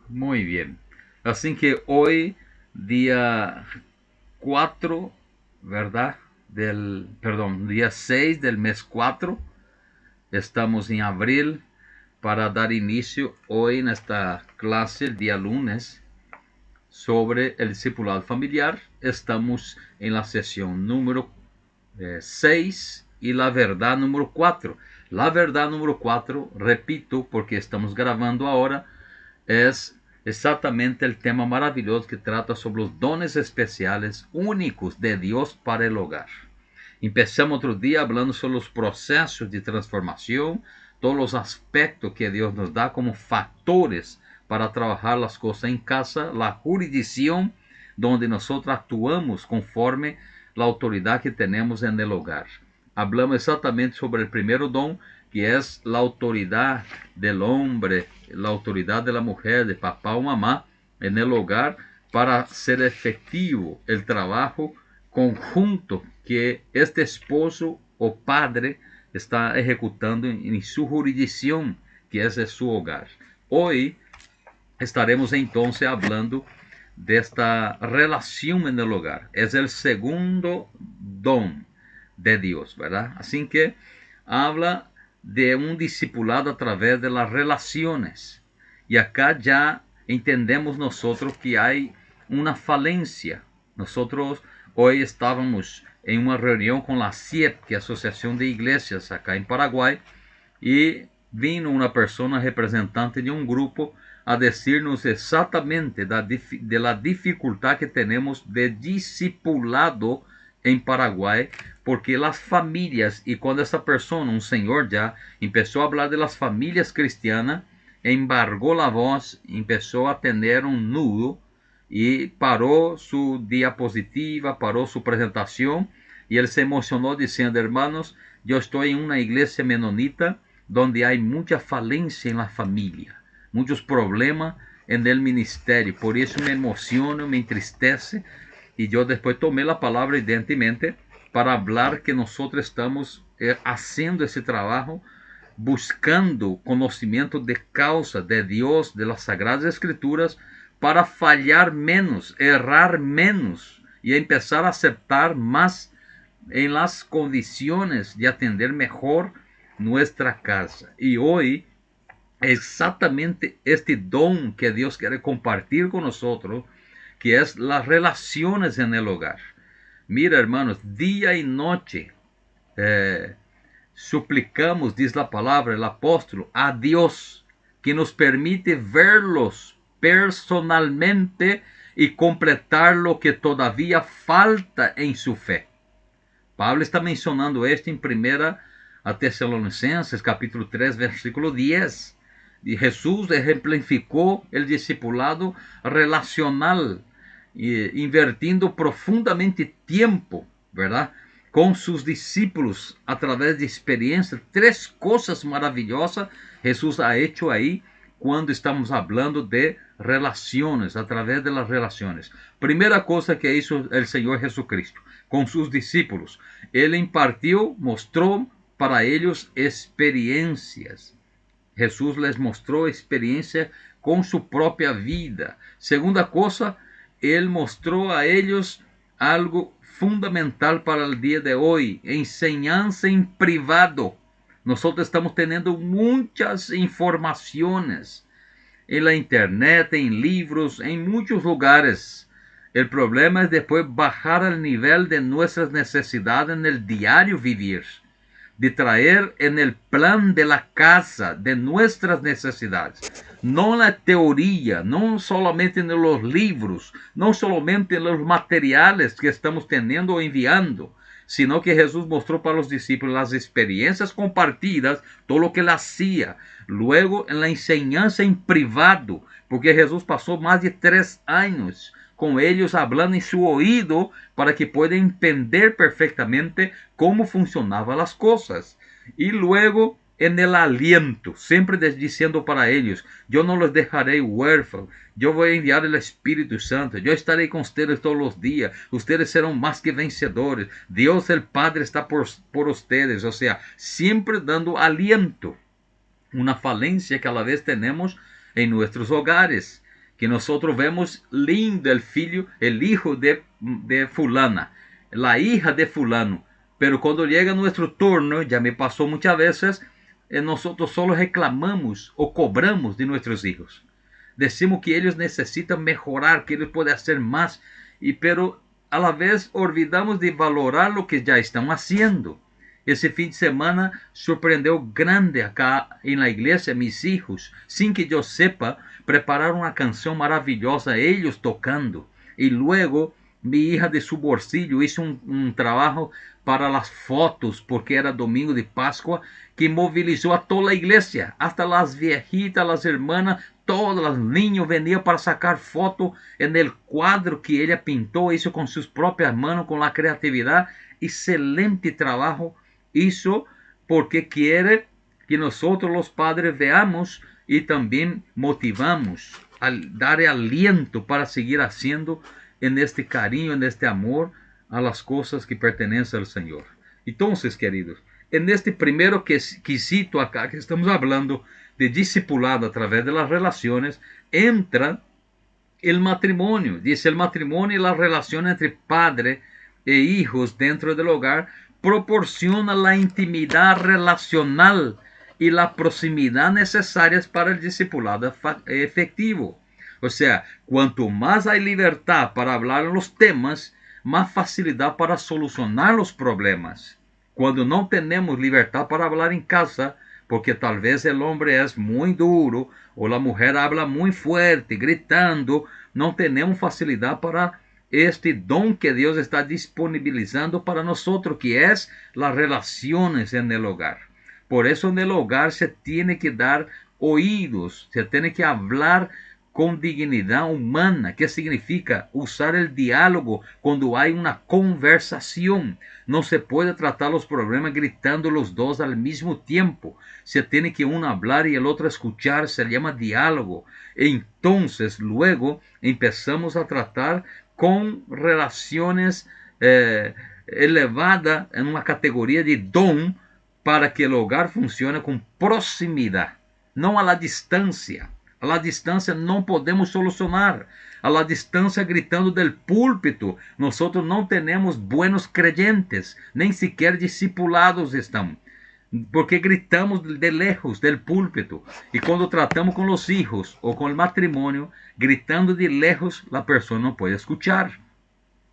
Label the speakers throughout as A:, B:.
A: Muy bien. Así que hoy, día 4, ¿verdad? Día 6 del mes 4, estamos en abril para dar inicio hoy en esta clase, el día lunes, sobre el discipulado familiar. Estamos en la sesión número 6 y la verdad número 4. La verdad número 4, repito, porque estamos grabando ahora, es exactamente el tema maravilloso que trata sobre los dones especiales únicos de Dios para el hogar. Empezamos otro día hablando sobre los procesos de transformación, todos los aspectos que Dios nos da como factores para trabajar las cosas en casa, la jurisdicción donde nosotros actuamos conforme la autoridad que tenemos en el hogar. Hablamos exactamente sobre el primer don, que es la autoridad del hombre, la autoridad de la mujer, de papá o mamá en el hogar, para ser efectivo el trabajo conjunto que este esposo o padre está ejecutando en su jurisdicción, que es de su hogar. Hoy estaremos entonces hablando de esta relación en el hogar. Es el segundo don de Dios, ¿verdad? Así que habla de un discipulado a través de las relaciones. Y acá ya entendemos nosotros que hay una falencia. Nosotros hoy estábamos en una reunión con la CIEP, que es Asociación de Iglesias acá en Paraguay, y vino una persona representante de un grupo a decirnos exactamente de la dificultad que tenemos de discipulado en Paraguay, porque las familias, y cuando esa persona, un señor ya, empezó a hablar de las familias cristianas, embargó la voz, empezó a tener un nudo y paró su diapositiva, paró su presentación, y él se emocionó diciendo: hermanos, yo estoy en una iglesia menonita donde hay mucha falencia en la familia, muchos problemas en el ministerio, por eso me emociona, me entristece. Y yo después tomé la palabra evidentemente para hablar que nosotros estamos haciendo ese trabajo, buscando conocimiento de causa de Dios, de las Sagradas Escrituras, para fallar menos, errar menos y empezar a aceptar más en las condiciones de atender mejor nuestra casa. Y hoy exactamente este don que Dios quiere compartir con nosotros, que es las relaciones en el hogar. Mira, hermanos, día y noche eh, suplicamos, dice la palabra, el apóstol, a Dios que nos permite verlos personalmente y completar lo que todavía falta en su fe. Pablo está mencionando esto en primera a Tesalonicenses, capítulo 3, versículo 10. Y Jesús ejemplificó el discipulado relacional, invirtiendo profundamente tiempo, ¿verdad?, con sus discípulos a través de experiencias. Tres cosas maravillosas Jesús ha hecho ahí cuando estamos hablando de relaciones, a través de las relaciones. Primera cosa que hizo el Señor Jesucristo con sus discípulos: Él impartió, mostró para ellos experiencias. Jesús les mostró experiencia con su propia vida. Segunda cosa, Él mostró a ellos algo fundamental para el día de hoy: enseñanza en privado. Nosotros estamos teniendo muchas informaciones en la internet, en libros, en muchos lugares. El problema es después bajar al nivel de nuestras necesidades en el diario vivir, de traer en el plan de la casa de nuestras necesidades, no en la teoría, no solamente en los libros, no solamente en los materiales que estamos teniendo o enviando, sino que Jesús mostró para los discípulos las experiencias compartidas, todo lo que él hacía. Luego en la enseñanza en privado, porque Jesús pasó más de 3 años con ellos hablando en su oído para que puedan entender perfectamente cómo funcionaban las cosas. Y luego en el aliento, siempre diciendo para ellos: yo no los dejaré huérfanos, yo voy a enviar el Espíritu Santo, yo estaré con ustedes todos los días, ustedes serán más que vencedores, Dios el Padre está por ustedes. O sea, siempre dando aliento, una falencia que a la vez tenemos en nuestros hogares. que nosotros vemos lindo el hijo de fulana, la hija de fulano, pero cuando llega nuestro turno, ya me pasó muchas veces, nosotros solo reclamamos o cobramos de nuestros hijos. Decimos que ellos necesitan mejorar, que ellos pueden hacer más, pero a la vez olvidamos de valorar lo que ya están haciendo. Ese fin de semana sorprendió grande acá en la iglesia. Mis hijos, sin que yo sepa, prepararon una canción maravillosa, ellos tocando. Y luego mi hija de su bolsillo hizo un trabajo para las fotos, porque era domingo de Pascua, que movilizó a toda la iglesia, hasta las viejitas, las hermanas, todos los niños venían para sacar fotos en el cuadro que ella pintó, hizo con sus propias manos, con la creatividad. Excelente trabajo hizo, porque quiere que nosotros los padres veamos y también motivamos, al dar aliento para seguir haciendo en este cariño, en este amor a las cosas que pertenecen al Señor. Entonces, queridos, en este primero quesito acá que estamos hablando de discipulado a través de las relaciones, entra el matrimonio. Dice, el matrimonio y la relación entre padre e hijos dentro del hogar proporciona la intimidad relacional y la proximidad necesarias para el discipulado efectivo. O sea, cuanto más hay libertad para hablar los temas, más facilidad para solucionar los problemas. Cuando no tenemos libertad para hablar en casa, porque tal vez el hombre es muy duro o la mujer habla muy fuerte, gritando, no tenemos facilidad para este don que Dios está disponibilizando para nosotros, que es las relaciones en el hogar. Por eso en el hogar se tiene que dar oídos, se tiene que hablar con dignidad humana. ¿Qué significa? Usar el diálogo cuando hay una conversación. No se puede tratar los problemas gritando los dos al mismo tiempo. Se tiene que uno hablar y el otro escuchar. Se llama diálogo. Entonces luego empezamos a tratar con relaciones elevadas en una categoría de don, para que el hogar funcione con proximidad, no a la distancia. A la distancia no podemos solucionar. A la distancia, gritando del púlpito, nosotros no tenemos buenos creyentes, nem sequer discipulados estamos, porque gritamos de lejos del púlpito. Y cuando tratamos con los hijos o con el matrimonio, gritando de lejos, la persona no puede escuchar.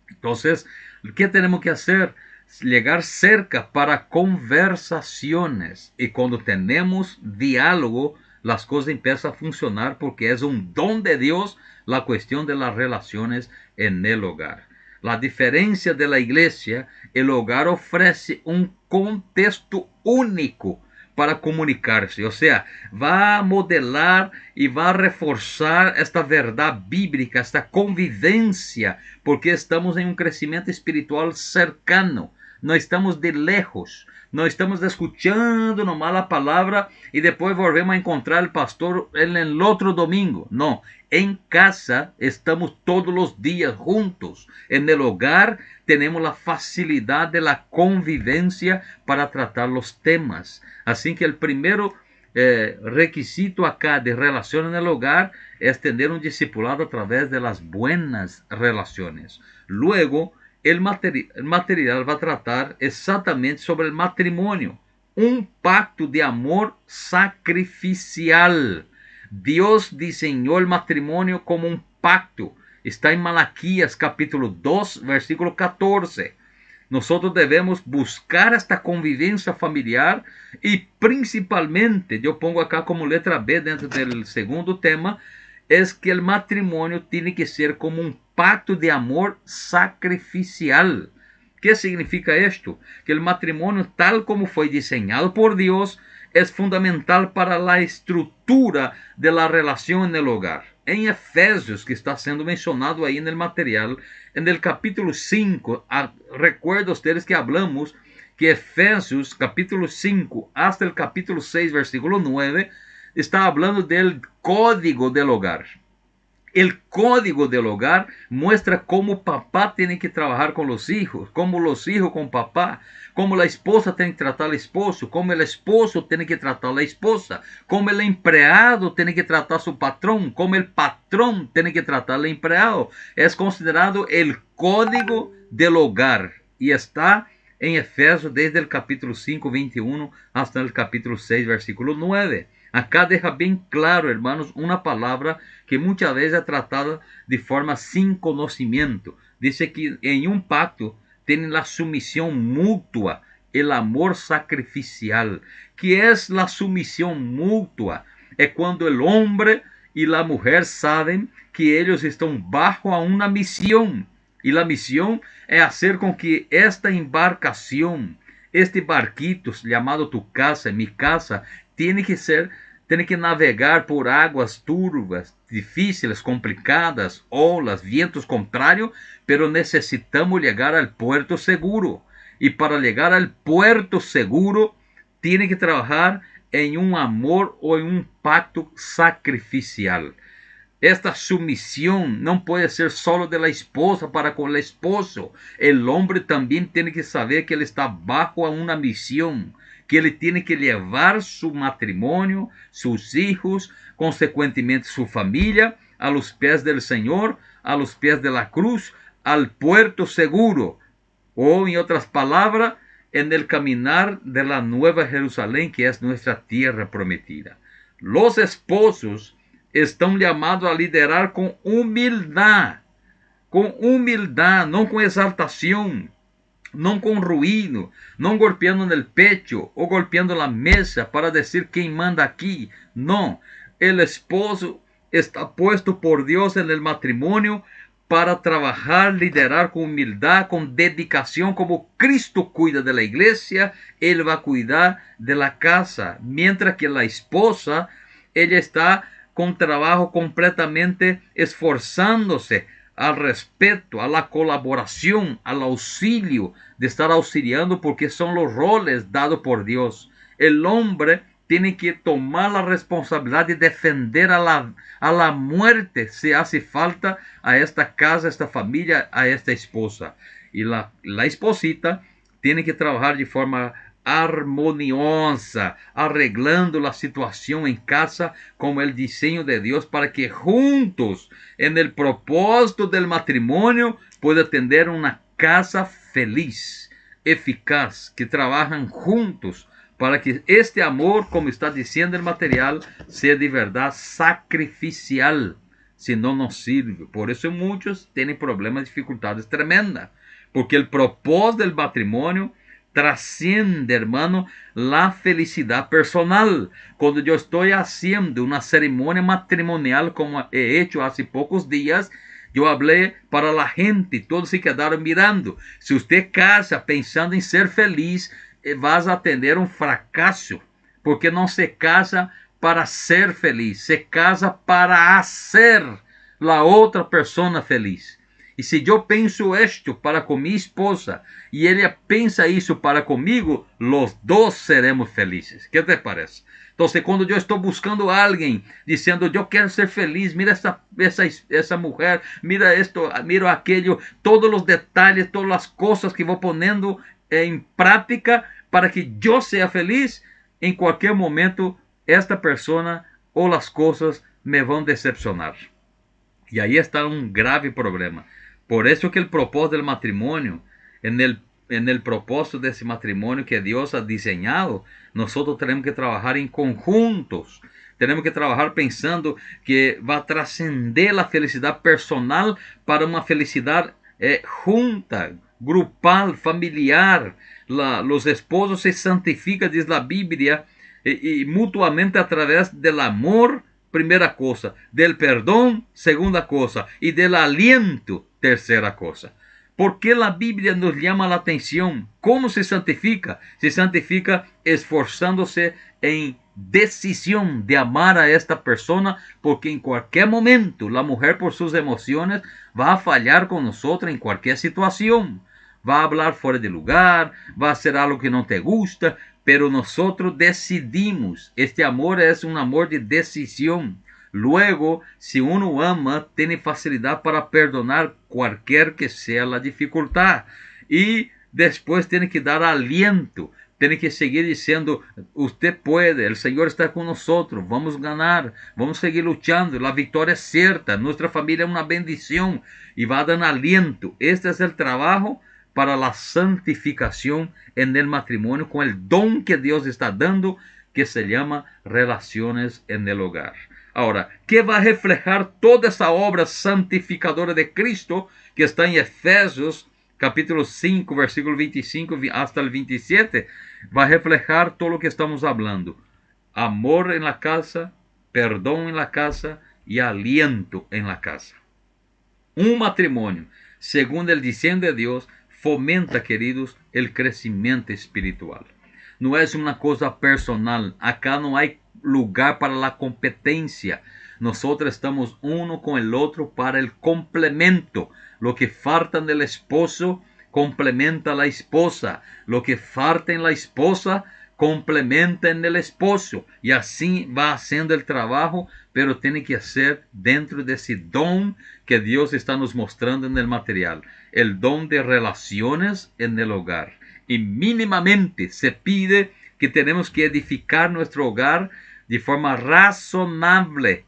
A: Entonces, ¿qué tenemos que hacer? Llegar cerca para conversaciones. Y cuando tenemos diálogo, las cosas empiezan a funcionar, porque es un don de Dios la cuestión de las relaciones en el hogar. La diferencia de la iglesia, el hogar ofrece un contexto único para comunicarse. O sea, va a modelar y va a reforzar esta verdad bíblica, esta convivencia, porque estamos en un crecimiento espiritual cercano. No estamos de lejos, no estamos escuchando nomás la palabra y después volvemos a encontrar al pastor en el otro domingo. No, en casa estamos todos los días juntos. En el hogar tenemos la facilidad de la convivencia para tratar los temas. Así que el primero requisito acá de relación en el hogar es tener un discipulado a través de las buenas relaciones. Luego, el material va a tratar exactamente sobre el matrimonio, un pacto de amor sacrificial. Dios diseñó el matrimonio como un pacto. Está en Malaquías capítulo 2, versículo 14. Nosotros debemos buscar esta convivencia familiar y principalmente, yo pongo acá como letra B dentro del segundo tema, es que el matrimonio tiene que ser como un pacto de amor sacrificial. ¿Qué significa esto? Que el matrimonio, tal como fue diseñado por Dios, es fundamental para la estructura de la relación en el hogar. En Efesios, que está siendo mencionado ahí en el material, en el capítulo 5, recuerdo ustedes que hablamos que Efesios capítulo 5 hasta el capítulo 6, versículo 9, está hablando del código del hogar. El código del hogar muestra cómo papá tiene que trabajar con los hijos, cómo los hijos con papá, cómo la esposa tiene que tratar al esposo, cómo el esposo tiene que tratar a la esposa, cómo el empleado tiene que tratar a su patrón, cómo el patrón tiene que tratar al empleado. Es considerado el código del hogar y está en Efesios desde el capítulo 5, 21 hasta el capítulo 6, versículo 9. Acá deja bien claro, hermanos, una palabra que muchas veces es tratada de forma sin conocimiento. Dice que en un pacto tienen la sumisión mutua, el amor sacrificial. ¿Qué es la sumisión mutua? Es cuando el hombre y la mujer saben que ellos están bajo a una misión. Y la misión es hacer con que esta embarcación, este barquito llamado tu casa, mi casa, tiene que navegar por aguas turvas, difíciles, complicadas, olas, vientos contrarios, pero necesitamos llegar al puerto seguro. Y para llegar al puerto seguro, tiene que trabajar en un amor o en un pacto sacrificial. Esta sumisión no puede ser solo de la esposa para con el esposo. El hombre también tiene que saber que él está bajo a una misión, que él tiene que llevar su matrimonio, sus hijos, consecuentemente su familia, a los pies del Señor, a los pies de la cruz, al puerto seguro. O en otras palabras, en el caminar de la nueva Jerusalén, que es nuestra tierra prometida. Los esposos estão llamados a liderar com humildade, não com exaltação, não com ruído, não golpeando no pecho ou golpeando na mesa para dizer quem manda aqui. Não, o esposo está puesto por Deus no matrimônio para trabalhar, liderar com humildade, com dedicação, como Cristo cuida da igreja, Ele vai cuidar da casa, mientras que a esposa, ela está con trabajo completamente esforzándose al respeto, a la colaboración, al auxilio, de estar auxiliando porque son los roles dados por Dios. El hombre tiene que tomar la responsabilidad de defender a la muerte si hace falta a esta casa, a esta familia, a esta esposa. Y la esposita tiene que trabajar de forma armoniosa, arreglando la situación en casa como el diseño de Dios para que juntos, en el propósito del matrimonio, pueda tener una casa feliz, eficaz, que trabajan juntos para que este amor, como está diciendo el material, sea de verdad sacrificial, si no nos sirve. Por eso muchos tienen problemas, dificultades tremendas, porque el propósito del matrimonio trasciende, hermano, la felicidad personal. Cuando yo estoy haciendo una ceremonia matrimonial como he hecho hace pocos días, yo hablé para la gente y todos se quedaron mirando. Si usted casa pensando en ser feliz, vas a tener un fracaso, porque no se casa para ser feliz, se casa para hacer la otra persona feliz. E se eu penso isto para com minha esposa e ele pensa isso para comigo, os dois seremos felizes. Que te parece? Então, quando eu estou buscando alguém, dizendo, eu quero ser feliz, mira essa mulher, mira esto, mira aquilo, todos os detalhes, todas as coisas que vou ponendo em prática para que eu seja feliz, em qualquer momento, esta pessoa ou as coisas me vão decepcionar. E aí está um grave problema. Por eso que el propósito del matrimonio, en el propósito de ese matrimonio que Dios ha diseñado, nosotros tenemos que trabajar en conjuntos. Tenemos que trabajar pensando que va a trascender la felicidad personal para una felicidad junta, grupal, familiar. Los esposos se santifican, dice la Biblia, y mutuamente a través del amor, primera cosa, del perdón, segunda cosa, y del aliento, tercera cosa. ¿Por qué la Biblia nos llama la atención? ¿Cómo se santifica? Se santifica esforzándose en decisión de amar a esta persona, porque en cualquier momento la mujer por sus emociones va a fallar con nosotros en cualquier situación. Va a hablar fuera de lugar, va a hacer algo que no te gusta, pero nosotros decidimos. Este amor es un amor de decisión. Luego, si uno ama, tiene facilidad para perdonar cualquier que sea la dificultad. Y después tiene que dar aliento. Tiene que seguir diciendo, usted puede, el Señor está con nosotros, vamos a ganar, vamos a seguir luchando, la victoria es cierta, nuestra familia es una bendición y va dando aliento. Este es el trabajo para la santificación en el matrimonio con el don que Dios está dando, que se llama relaciones en el hogar. Ahora, ¿qué va a reflejar toda esa obra santificadora de Cristo que está en Efesios capítulo 5, versículo 25 hasta el 27? Va a reflejar todo lo que estamos hablando. Amor en la casa, perdón en la casa y aliento en la casa. Un matrimonio, según el diseño de Dios, fomenta, queridos, el crecimiento espiritual. No es una cosa personal. Acá no hay lugar para la competencia. Nosotros estamos uno con el otro para el complemento. Lo que falta en el esposo complementa a la esposa. Lo que falta en la esposa complementa en el esposo. Y así va haciendo el trabajo, pero tiene que ser dentro de ese don que Dios está nos mostrando en el material. El don de relaciones en el hogar. Y mínimamente se pide que tenemos que edificar nuestro hogar de forma razonable.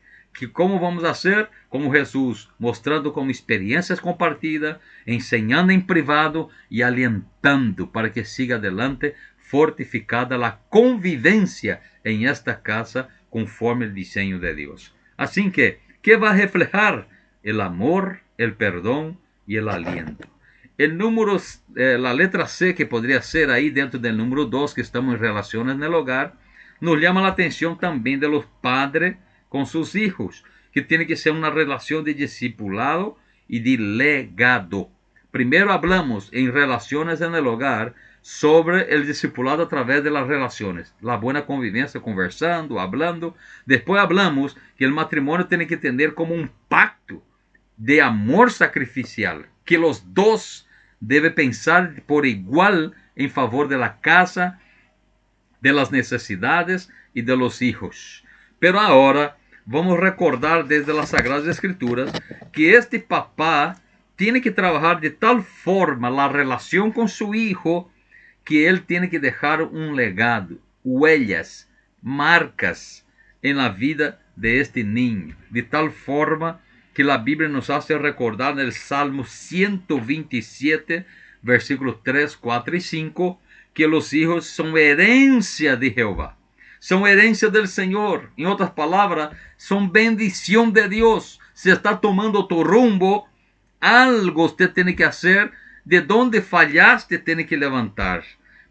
A: ¿Cómo vamos a hacer? Como Jesús, mostrando como experiencias compartidas, enseñando en privado y alentando para que siga adelante, fortificada la convivencia en esta casa conforme el diseño de Dios. Así que, ¿qué va a reflejar? El amor, el perdón y el aliento. El número, la letra C, que podría ser ahí dentro del número 2, que estamos en relaciones en el hogar, nos llama la atención también de los padres con sus hijos, que tiene que ser una relación de discipulado y de legado. Primero hablamos en relaciones en el hogar sobre el discipulado a través de las relaciones, la buena convivencia, conversando, hablando. Después hablamos que el matrimonio tiene que tener como un pacto de amor sacrificial, que los dos deben pensar por igual en favor de la casa, de las necesidades y de los hijos. Pero ahora vamos a recordar desde las Sagradas Escrituras que este papá tiene que trabajar de tal forma la relación con su hijo que él tiene que dejar un legado, huellas, marcas en la vida de este niño, de tal forma que la Biblia nos hace recordar en el Salmo 127, versículos 3, 4 y 5, que los hijos son herencia de Jehová, son herencia del Señor. En otras palabras, son bendición de Dios. Si está tomando otro rumbo, algo usted tiene que hacer. De donde fallaste, tiene que levantar.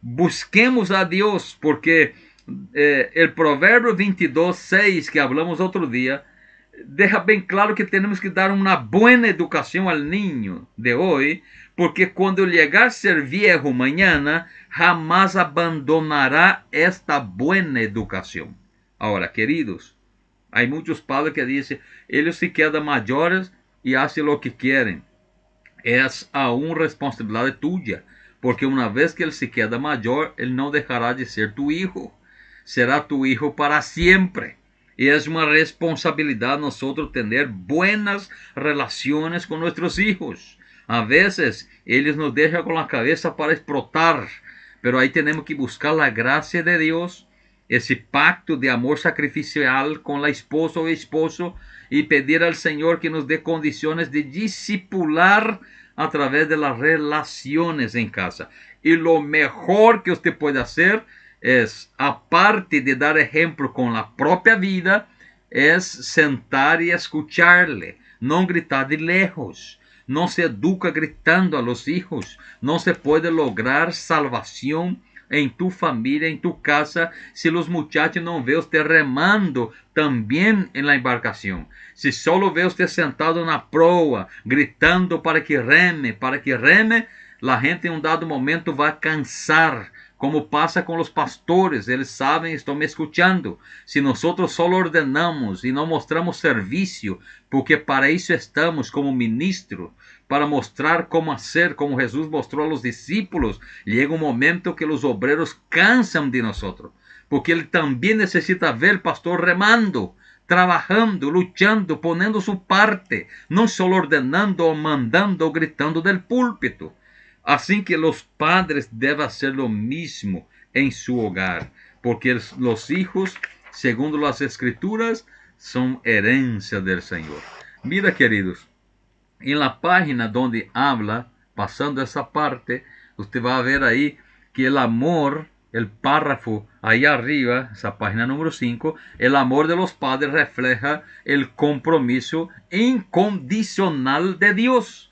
A: Busquemos a Dios, porque el Proverbio 22, 6, que hablamos otro día, deja bien claro que tenemos que dar una buena educación al niño de hoy, porque cuando llegar a ser viejo mañana, jamás abandonará esta buena educación. Ahora, queridos, hay muchos padres que dicen, ellos se quedan mayores y hacen lo que quieren. Es aún responsabilidad tuya, porque una vez que él se queda mayor, él no dejará de ser tu hijo. Será tu hijo para siempre. Y es una responsabilidad nosotros tener buenas relaciones con nuestros hijos. A veces ellos nos dejan con la cabeza para explotar, pero ahí tenemos que buscar la gracia de Dios, ese pacto de amor sacrificial con la esposa o esposo, y pedir al Señor que nos dé condiciones de discipular a través de las relaciones en casa. Y lo mejor que usted puede hacer es, aparte de dar ejemplo con la propia vida, es sentar y escucharle, no gritar de lejos. No se educa gritando a los hijos. No se puede lograr salvación en tu familia, en tu casa, si los muchachos no ven usted remando también en la embarcación. Si solo ve usted sentado en la proa, gritando para que reme, la gente en un dado momento va a cansar. Como pasa con los pastores, eles saben, están me escuchando. Si nosotros solo ordenamos y no mostramos servicio, porque para eso estamos como ministros, para mostrar cómo hacer, como Jesús mostró a los discípulos, llega un momento que los obreros cansan de nosotros, porque él también necesita ver el pastor remando, trabajando, luchando, poniendo su parte, no solo ordenando o mandando o gritando del púlpito. Así que los padres deben hacer lo mismo en su hogar, porque los hijos, según las escrituras, son herencia del Señor. Mira, queridos, en la página donde habla, pasando esa parte, usted va a ver ahí que el amor, el párrafo ahí arriba, esa página número 5, el amor de los padres refleja el compromiso incondicional de Dios,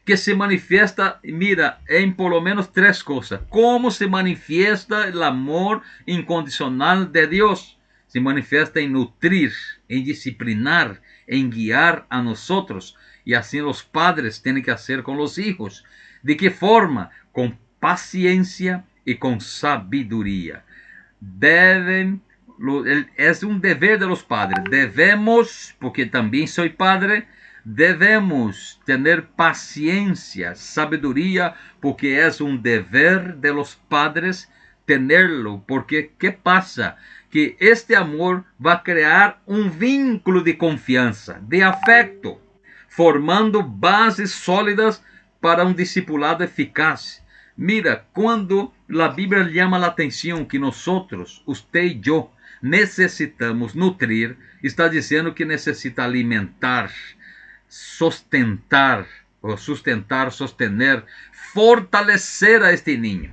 A: que se manifiesta, mira, en por lo menos 3 cosas. ¿Cómo se manifiesta el amor incondicional de Dios? Se manifiesta en nutrir, en disciplinar, en guiar a nosotros. Y así los padres tienen que hacer con los hijos. ¿De qué forma? Con paciencia y con sabiduría. Es un deber de los padres. Debemos, porque también soy padre, debemos tener paciencia, sabiduría, porque es un deber de los padres tenerlo. Porque, ¿qué pasa? Que este amor va a crear un vínculo de confianza, de afecto, formando bases sólidas para un discipulado eficaz. Mira, cuando la Biblia llama la atención que nosotros, usted y yo, necesitamos nutrir, está diciendo que necesita alimentar, sustentar, sostener, fortalecer a este niño.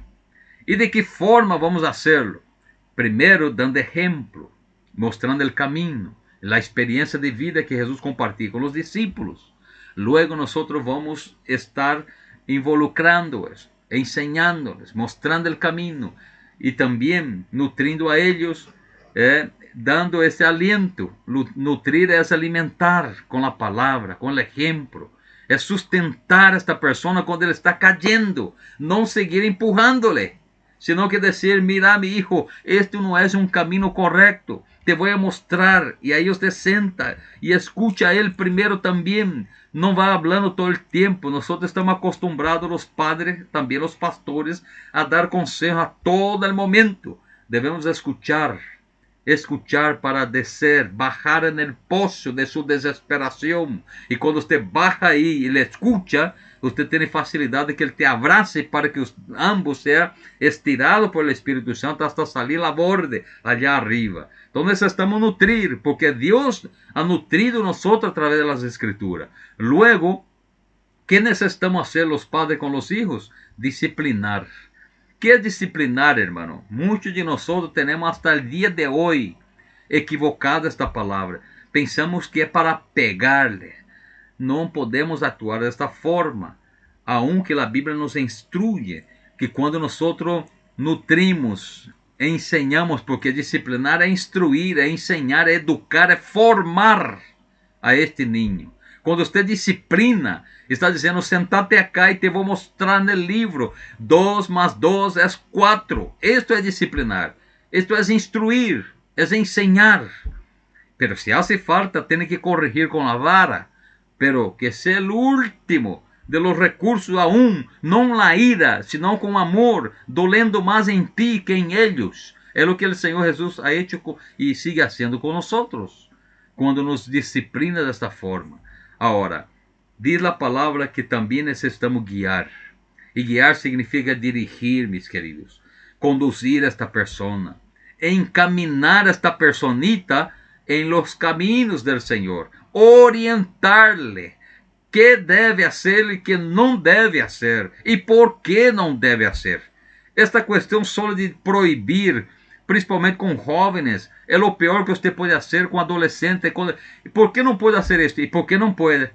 A: ¿Y de qué forma vamos a hacerlo? Primero, dando ejemplo, mostrando el camino, la experiencia de vida que Jesús compartió con los discípulos. Luego nosotros vamos a estar involucrándolos, enseñándoles, mostrando el camino y también nutriendo a ellos, dando ese aliento. Nutrir es alimentar con la palabra, con el ejemplo. Es sustentar a esta persona cuando él está cayendo, no seguir empujándole, sino que decir, mira mi hijo, este no es un camino correcto, te voy a mostrar. Y ahí usted senta y escucha a él primero también, no va hablando todo el tiempo. Nosotros estamos acostumbrados, los padres, también los pastores, a dar consejo a todo el momento. Debemos escuchar para descer, bajar en el pozo de su desesperación. Y cuando usted baja ahí y le escucha, usted tiene facilidad de que él te abrace para que ambos sean estirados por el Espíritu Santo hasta salir a la borde allá arriba. Entonces estamos a nutrir, porque Dios ha nutrido nosotros a través de las Escrituras. Luego, ¿qué necesitamos hacer los padres con los hijos? Disciplinar. ¿Qué es disciplinar, hermano? Muchos de nosotros tenemos hasta el día de hoy equivocada esta palabra. Pensamos que es para pegarle. No podemos actuar de esta forma. Aunque la Biblia nos instruye que cuando nosotros nutrimos, enseñamos, porque disciplinar es instruir, es enseñar, es educar, es formar a este niño. Quando usted disciplina, está dizendo, sentate acá e te vou mostrar no livro. 2 más 2 é 4. Isto é disciplinar. Isto é instruir, é enseñar. Pero se hace falta, tem que corrigir com a vara. Pero que seja o último de los recursos aún, não la ira, sino com amor, dolendo mais em ti que em ellos. É o que o Senhor Jesus ha hecho e sigue haciendo com nós, quando nos disciplina desta forma. Ahora, diz a palavra que também necessitamos guiar. E guiar significa dirigir, mis queridos. Conduzir a esta persona. Encaminar a esta personita en los caminos del Senhor. Orientarle. Que deve hacer e que não deve hacer. E por que não deve hacer. Esta questão só de proibir, principalmente com jovens, é o pior que você pode fazer com adolescentes. ¿Por que não pode fazer isso? E por que não pode?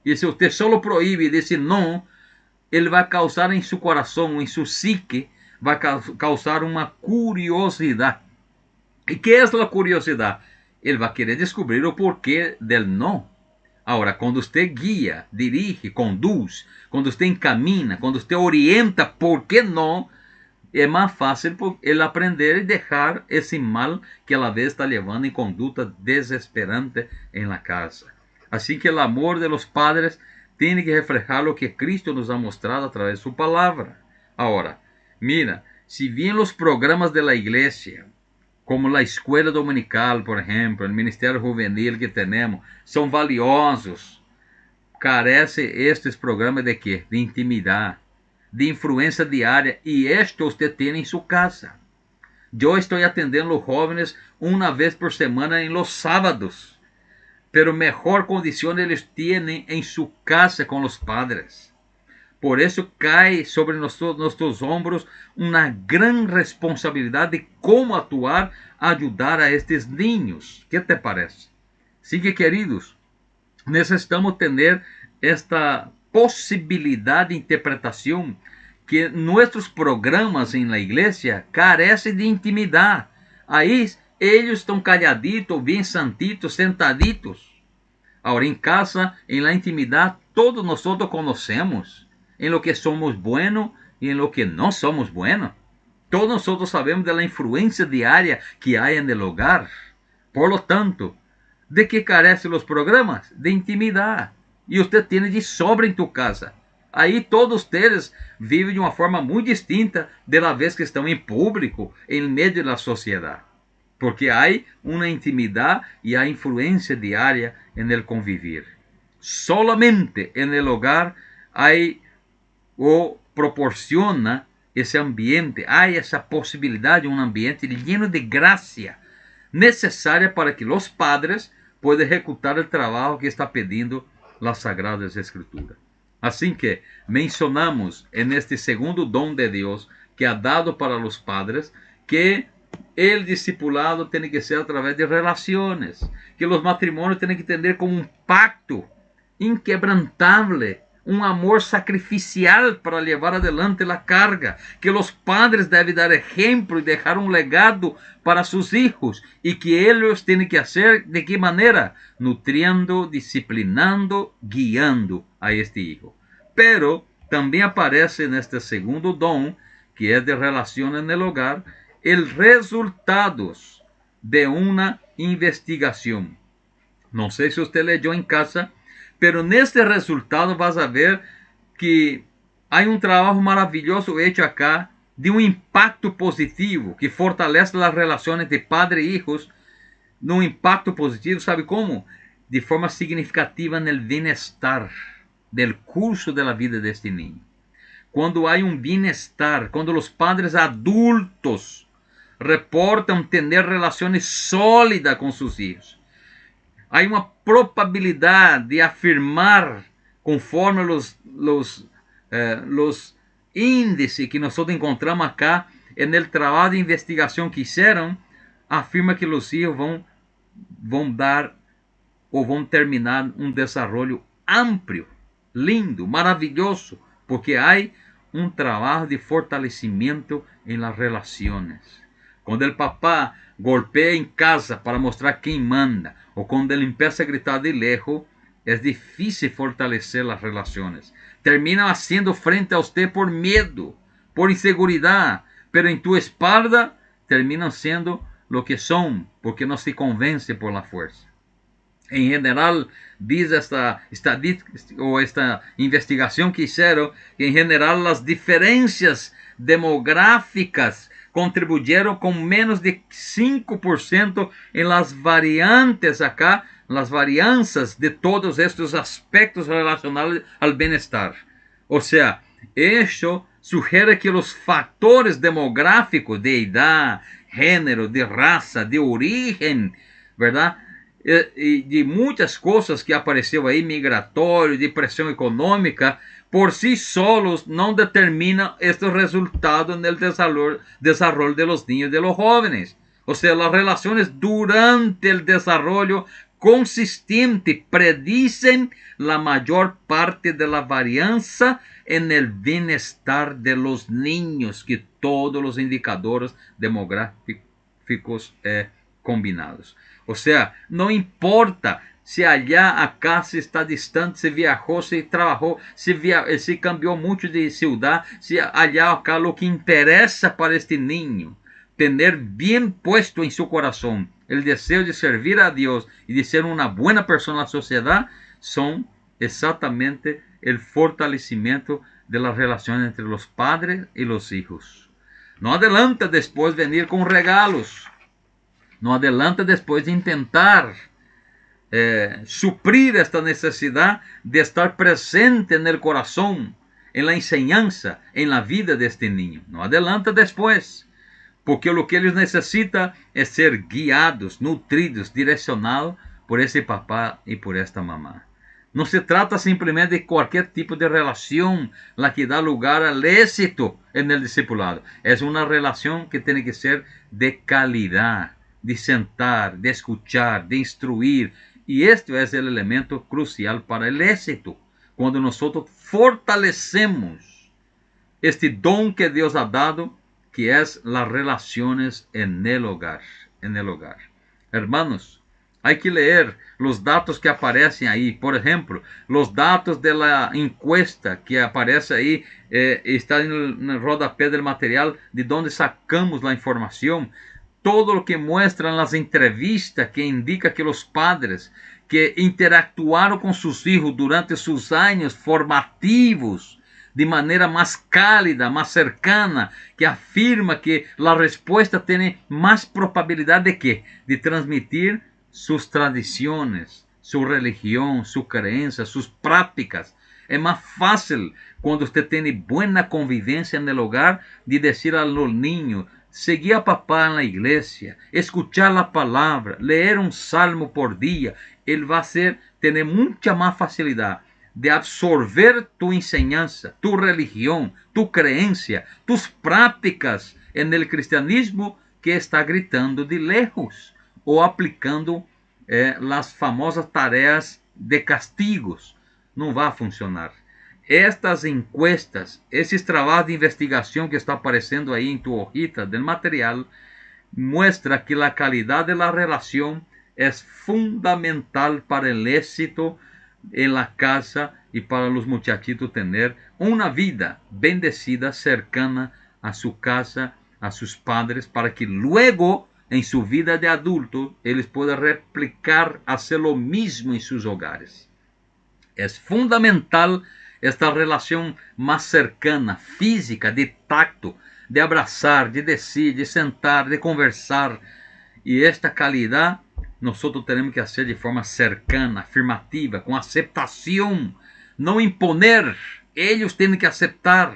A: E se você só proíbe e diz não, ele vai causar em seu coração, em sua psique, vai causar uma curiosidade. E que é a curiosidade? Ele vai querer descobrir o porquê del não. Agora, quando você guia, dirige, conduz, quando você encamina, quando você orienta por que não, é mais fácil ele aprender e deixar esse mal que a vez está levando em conduta desesperante em la casa. Assim que o amor de los padres tem que reflejar o que Cristo nos ha mostrado a través de su palavra. Agora, mira, se bien los programas de la iglesia como a escola dominical, por exemplo, o ministério juvenil que temos, são valiosos. Carece estes programas de quê? De intimidade, de influência diária, e isto você tem em sua casa. Eu estou atendendo os jovens uma vez por semana em los sábados, pero mejor condição eles têm em sua casa com os padres. Por isso cai sobre nossos ombros uma grande responsabilidade de como atuar, ajudar a estes niños. Que te parece? Sim, que queridos, necessitamos ter esta possibilidade de interpretação que nossos programas em la igreja carecem de intimidade. Aí eles estão calladitos, bem santitos, sentaditos. Agora em casa, em la intimidade, todos nós conhecemos em lo que somos buenos e em lo que não somos buenos. Todos nós sabemos da influência diária que há en el hogar. Por lo tanto, ¿de que carecem os programas? De intimidade. E você tem de sobra em tu casa. Aí todos ustedes vivem de uma forma muito distinta de la vez que estão em público, em meio da sociedade. Porque há uma intimidade e há influência diária en el convivir. Solamente en el hogar há o proporciona esse ambiente, há essa possibilidade, um ambiente lleno de graça necessária para que os padres puedan executar o trabalho que está pedindo as Sagradas Escrituras. Assim que mencionamos neste segundo dom de Deus que ha dado para os padres, que o discipulado tem que ser através de relações, que os matrimônios têm que entender como um pacto inquebrantável, um amor sacrificial para levar adelante a carga, que os padres devem dar exemplo e deixar um legado para seus filhos, e que eles têm que fazer de que maneira? Nutriendo, disciplinando, guiando a este hijo. Pero também aparece neste segundo dom, que é de relação no hogar, os resultados de uma investigação. Não sei se você leu em casa, pero neste resultado vas a ver que há um trabalho maravilhoso feito acá, de um impacto positivo que fortalece as relações entre padre e hijos, num impacto positivo, sabe como? De forma significativa no bem-estar del curso da vida deste niño. Quando há um bem-estar, quando os padres adultos reportam ter relações sólidas com seus filhos, há uma probabilidade de afirmar, conforme os índices que nós encontramos acá, no trabalho de investigação que fizeram, afirma que os filhos vão dar ou vão terminar um desenvolvimento amplo, lindo, maravilhoso, porque há um trabalho de fortalecimento em las relações. Quando o papá golpeia em casa para mostrar quem manda, ou quando ele empieza a gritar de lejos, é difícil fortalecer as relações. Terminam haciendo frente a você por medo, por inseguridade, pero em tua espalda terminam sendo lo que são, porque não se convence por la fuerza. Em geral, diz esta estadística ou esta investigação que fizeram, que em geral as diferenças demográficas contribuyeron com menos de 5% em las variantes acá, las varianças de todos estes aspectos relacionados ao bem-estar. Ou seja, isso sugere que os fatores demográficos de idade, gênero, de raça, de origem, verdade? E de muitas coisas que apareceu aí, migratório, de pressão econômica, por si solos não determinam estes resultados no desenvolvimento de los niños, de los jóvenes. O sea, las relaciones durante el desarrollo consistente predicen la mayor parte de la varianza en el bienestar de los niños, que todos los indicadores demográficos combinados. O sea, não importa se allá a casa está distante, se viajou, se trabalhou, se cambiou muito de cidade, se allá acá lo que interessa para este niño, tener bien puesto en su corazón el deseo de servir a Dios y de ser una buena persona en la sociedad, son exactamente el fortalecimiento de las relaciones entre los padres y los hijos. No adelanta después venir con regalos. No adelanta después de intentar suplir esta necesidad de estar presente en el corazón, en la enseñanza, en la vida de este niño. No adelanta después, porque lo que ellos necesitan es ser guiados, nutridos, direccionados por ese papá y por esta mamá. No se trata simplemente de cualquier tipo de relación la que da lugar al éxito en el discipulado. Es una relación que tiene que ser de calidad, de sentar, de escuchar, de instruir. Y esto es el elemento crucial para el éxito. Cuando nosotros fortalecemos este don que Dios ha dado, que es las relaciones en el hogar. Hermanos, hay que leer los datos que aparecen ahí. Por ejemplo, los datos de la encuesta que aparece ahí, está en el rodapé del material de donde sacamos la información. Todo lo que muestran las entrevistas que indica que los padres que interactuaron con sus hijos durante sus años formativos de manera más cálida, más cercana, que afirma que la respuesta tiene más probabilidad de ¿qué? De transmitir sus tradiciones, su religión, su creencia, sus prácticas. Es más fácil cuando usted tiene buena convivencia en el hogar de decir a los niños: seguir a papá en la iglesia, escuchar la palabra, leer un salmo por día. Él va a tener mucha más facilidad de absorber tu enseñanza, tu religión, tu creencia, tus prácticas en el cristianismo, que está gritando de lejos o aplicando las famosas tareas de castigos. No va a funcionar. Estas encuestas, esses trabajos de investigación que está apareciendo ahí en tu hojita del material, muestra que la calidad de la relación es fundamental para el éxito en la casa y para los muchachitos tener una vida bendecida, cercana a su casa, a sus padres, para que luego en su vida de adulto ellos puedan replicar, hacer lo mismo en sus hogares. Es fundamental esta relación más cercana, física, de tacto, de abrazar, de decir, de sentar, de conversar. Y esta calidad nosotros tenemos que hacer de forma cercana, afirmativa, con aceptación, no imponer. Ellos tienen que aceptar.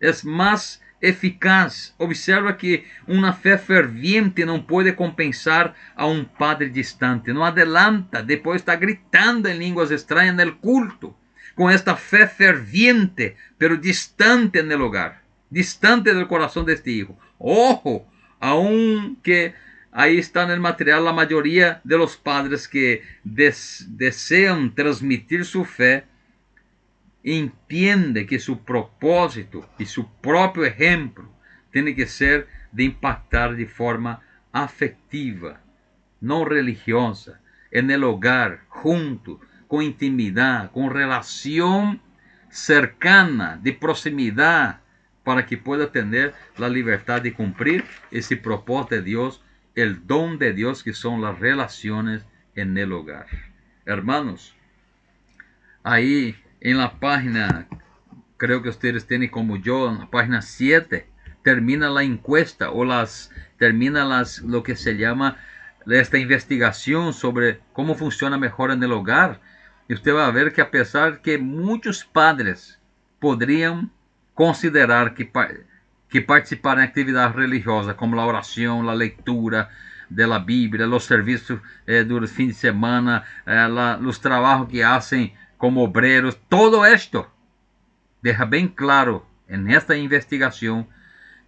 A: Es más eficaz. Observa que una fe ferviente no puede compensar a un padre distante. No adelanta, después está gritando en lenguas extrañas en el culto. Con esta fe ferviente, pero distante en el hogar, distante del corazón de este hijo. Ojo, aunque ahí está en el material la mayoría de los padres que desean transmitir su fe, entiende que su propósito y su propio ejemplo tiene que ser de impactar de forma afectiva, no religiosa, en el hogar, junto, con intimidad, con relación cercana, de proximidad, para que pueda tener la libertad de cumplir ese propósito de Dios, el don de Dios, que son las relaciones en el hogar. Hermanos, ahí en la página, creo que ustedes tienen como yo, en la página 7, termina la encuesta o lo que se llama esta investigación sobre cómo funciona mejor en el hogar. Y usted va a ver que a pesar que muchos padres podrían considerar que participar en actividades religiosas como la oración, la lectura de la Biblia, los servicios durante el fin de semana, los trabajos que hacen como obreros, todo esto deja bien claro en esta investigación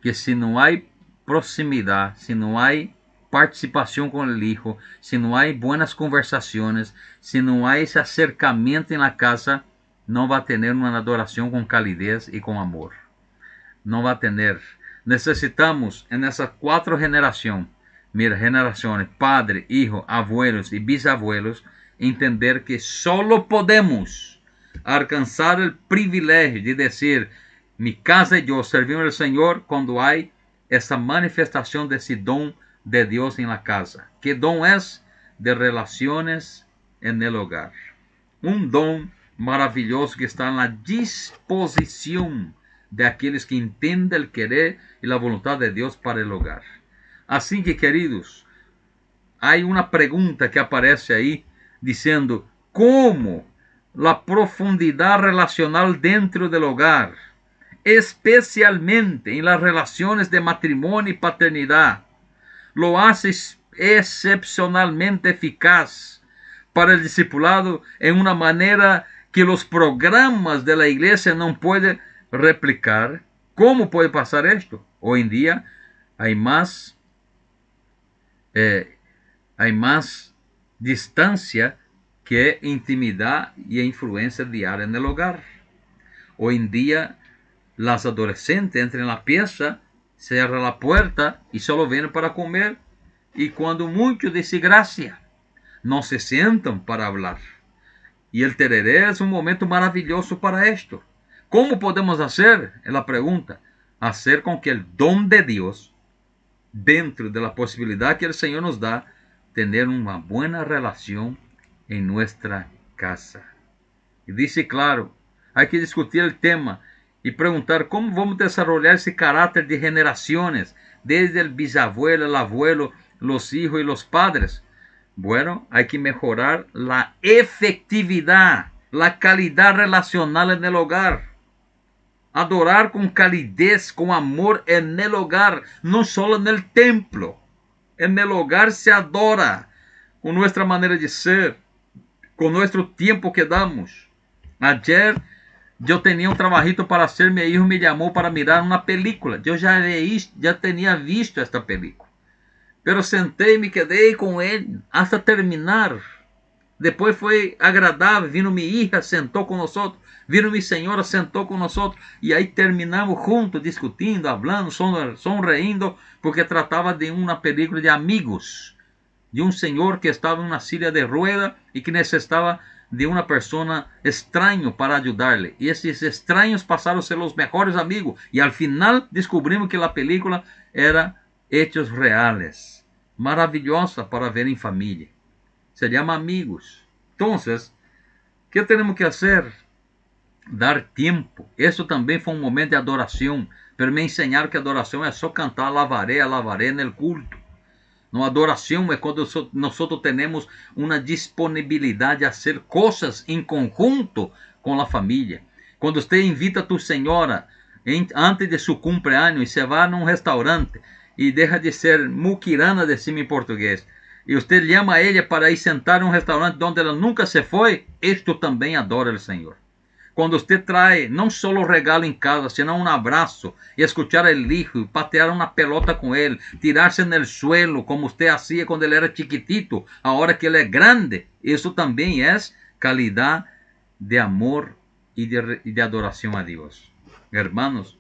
A: que si no hay proximidad, si no hay participación con el hijo, si no hay buenas conversaciones, si no hay ese acercamiento en la casa, no va a tener una adoración con calidez y con amor. No va a tener. Necesitamos en esas 4 generaciones, padre, hijo, abuelos y bisabuelos, entender que solo podemos alcanzar el privilegio de decir: mi casa y yo servimos al Señor, cuando hay esa manifestación de ese don de Dios en la casa. ¿Qué don es? De relaciones en el hogar. Un don maravilloso que está en la disposición de aquellos que entienden el querer y la voluntad de Dios para el hogar. Así que, queridos, hay una pregunta que aparece ahí diciendo, ¿cómo la profundidad relacional dentro del hogar, especialmente en las relaciones de matrimonio y paternidad, lo hace excepcionalmente eficaz para el discipulado en una manera que los programas de la iglesia no pueden replicar? ¿Cómo puede pasar esto? Hoy en día hay más, hay más distancia que intimidad y influencia diaria en el hogar. Hoy en día las adolescentes entran en la pieza, cierran la puerta y solo vienen para comer. Y cuando mucho desgracia, no se sientan para hablar. Y el tereré es un momento maravilloso para esto. ¿Cómo podemos hacer? Es la pregunta. Hacer con que el don de Dios, dentro de la posibilidad que el Señor nos da, tener una buena relación en nuestra casa. Y dice claro, hay que discutir el tema y preguntar cómo vamos a desarrollar ese carácter de generaciones, desde el bisabuelo, el abuelo, los hijos y los padres. Bueno, hay que mejorar la efectividad, la calidad relacional en el hogar. Adorar con calidez, con amor en el hogar, no solo en el templo. En el hogar se adora con nuestra manera de ser, con nuestro tiempo que damos. Ayer yo tenía un trabajito para hacer, mi hijo me llamó para mirar una película. Yo ya tenía visto esta película. Pero senté y me quedé con él hasta terminar. Después fue agradable, vino mi hija, sentó con nosotros, vino mi señora, sentó con nosotros, y ahí terminamos juntos, discutiendo, hablando, sonriendo, porque trataba de una película de amigos, de un señor que estaba en una silla de ruedas y que necesitaba de una persona extraña para ayudarle. Y esos extraños pasaron a ser los mejores amigos, y al final descubrimos que la película era hechos reales, maravillosa para ver en familia. Se llama Amigos. Entonces, ¿qué tenemos que hacer? Dar tiempo. Eso también fue un momento de adoración. Pero me enseñaron que adoración es só cantar alabaré en el culto. No, adoración es cuando nosotros tenemos una disponibilidad de hacer cosas en conjunto con la familia. Cuando usted invita a tu señora antes de su cumpleaños y se va a un restaurante y deja de ser muquirana, decimos en portugués, y usted llama a ella para ir sentar en un restaurante donde ela nunca se foi, esto também adora o Senhor. Quando usted trae não só o regalo em casa, sino um abraço e escuchar el hijo, patear uma pelota com ele, tirarse no suelo como usted hacía quando ele era chiquitito, agora que ele é grande, isso também é calidad de amor e de adoração a Deus. Hermanos,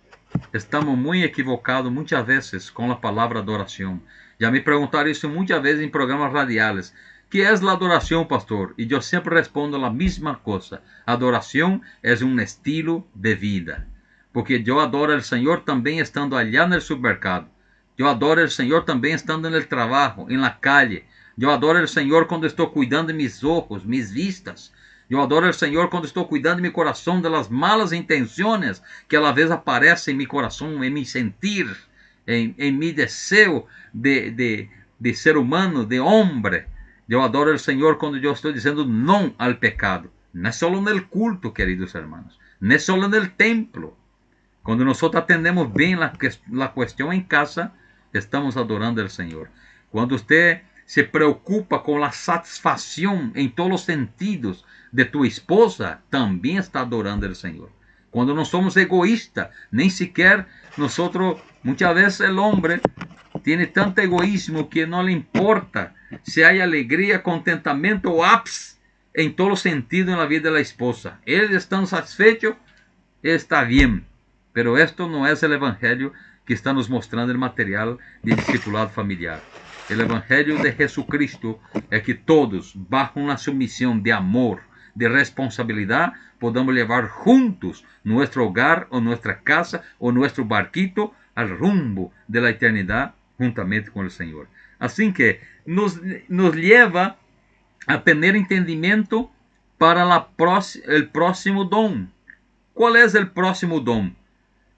A: estamos muito equivocados muitas vezes com a palavra adoração. Já me perguntaram isso muitas vezes em programas radiales. ¿Qué es la adoración, pastor? Y yo siempre respondo la misma cosa. Adoración es un estilo de vida. Porque yo adoro al Señor también estando allá en el supermercado. Yo adoro al Señor también estando en el trabajo, en la calle. Yo adoro al Señor cuando estoy cuidando de mis ojos, mis vistas. Yo adoro al Señor cuando estoy cuidando de mi corazón de las malas intenciones que a la vez aparecen en mi corazón, en mi sentir, en mi deseo de ser humano, de hombre. Eu adoro o Senhor quando eu estou dizendo não ao pecado. Não é só no culto, queridos hermanos. Não é só no templo. Quando nós atendemos bem a questão em casa, estamos adorando ao Senhor. Quando você se preocupa com a satisfação em todos os sentidos de tua esposa, também está adorando ao Senhor. Quando não somos egoístas, nem sequer nós, muitas vezes o homem tem tanto egoísmo que não lhe importa se há alegria, contentamento ou ápice em todo sentido na vida da esposa. Eles estão satisfeitos, está bem. Pero esto não é o evangelho que está nos mostrando o material de discipulado familiar. O evangelho de Jesucristo é que todos, bajo uma submissão de amor, de responsabilidade, podamos levar juntos nosso hogar ou nossa casa ou nosso barquito al rumbo de la eternidade juntamente com o Senhor. Assim que nos leva a ter entendimento para o próximo dom. Qual é o próximo dom?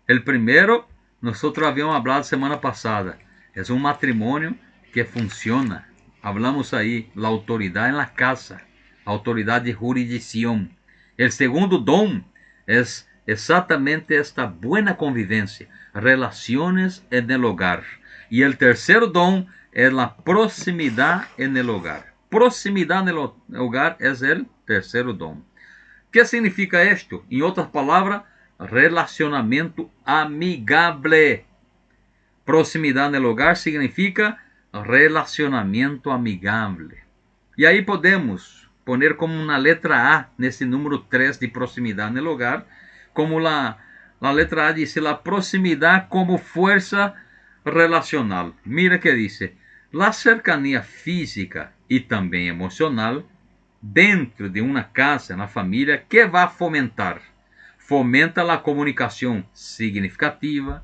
A: O primeiro, nós havíamos falado semana passada, é um matrimônio que funciona. Hablamos ahí la autoridad en la casa, autoridad de jurisdicción. El segundo don es exactamente esta buena convivencia, relaciones en el hogar. Y el tercer don es la proximidad en el hogar. Proximidad en el hogar es el tercer don. ¿Qué significa esto? En otras palabras, relacionamiento amigable. Proximidad en el hogar significa relacionamiento amigable. E aí podemos poner como uma letra A nesse número 3 de proximidade no hogar, como a letra A diz, a proximidade como força relacional. Mira que diz, a cercanía física e também emocional dentro de uma casa, na família, que vai fomentar? Fomenta a comunicação significativa,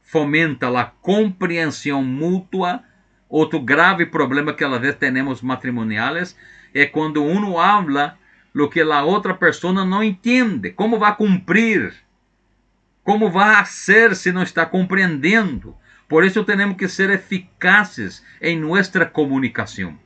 A: fomenta a compreensão mútua. Outro grave problema que a vez temos matrimoniales é quando uno habla lo que a outra pessoa não entende. Como vai cumprir? Como vai ser se não está compreendendo? Por isso temos que ser eficazes em nossa comunicação.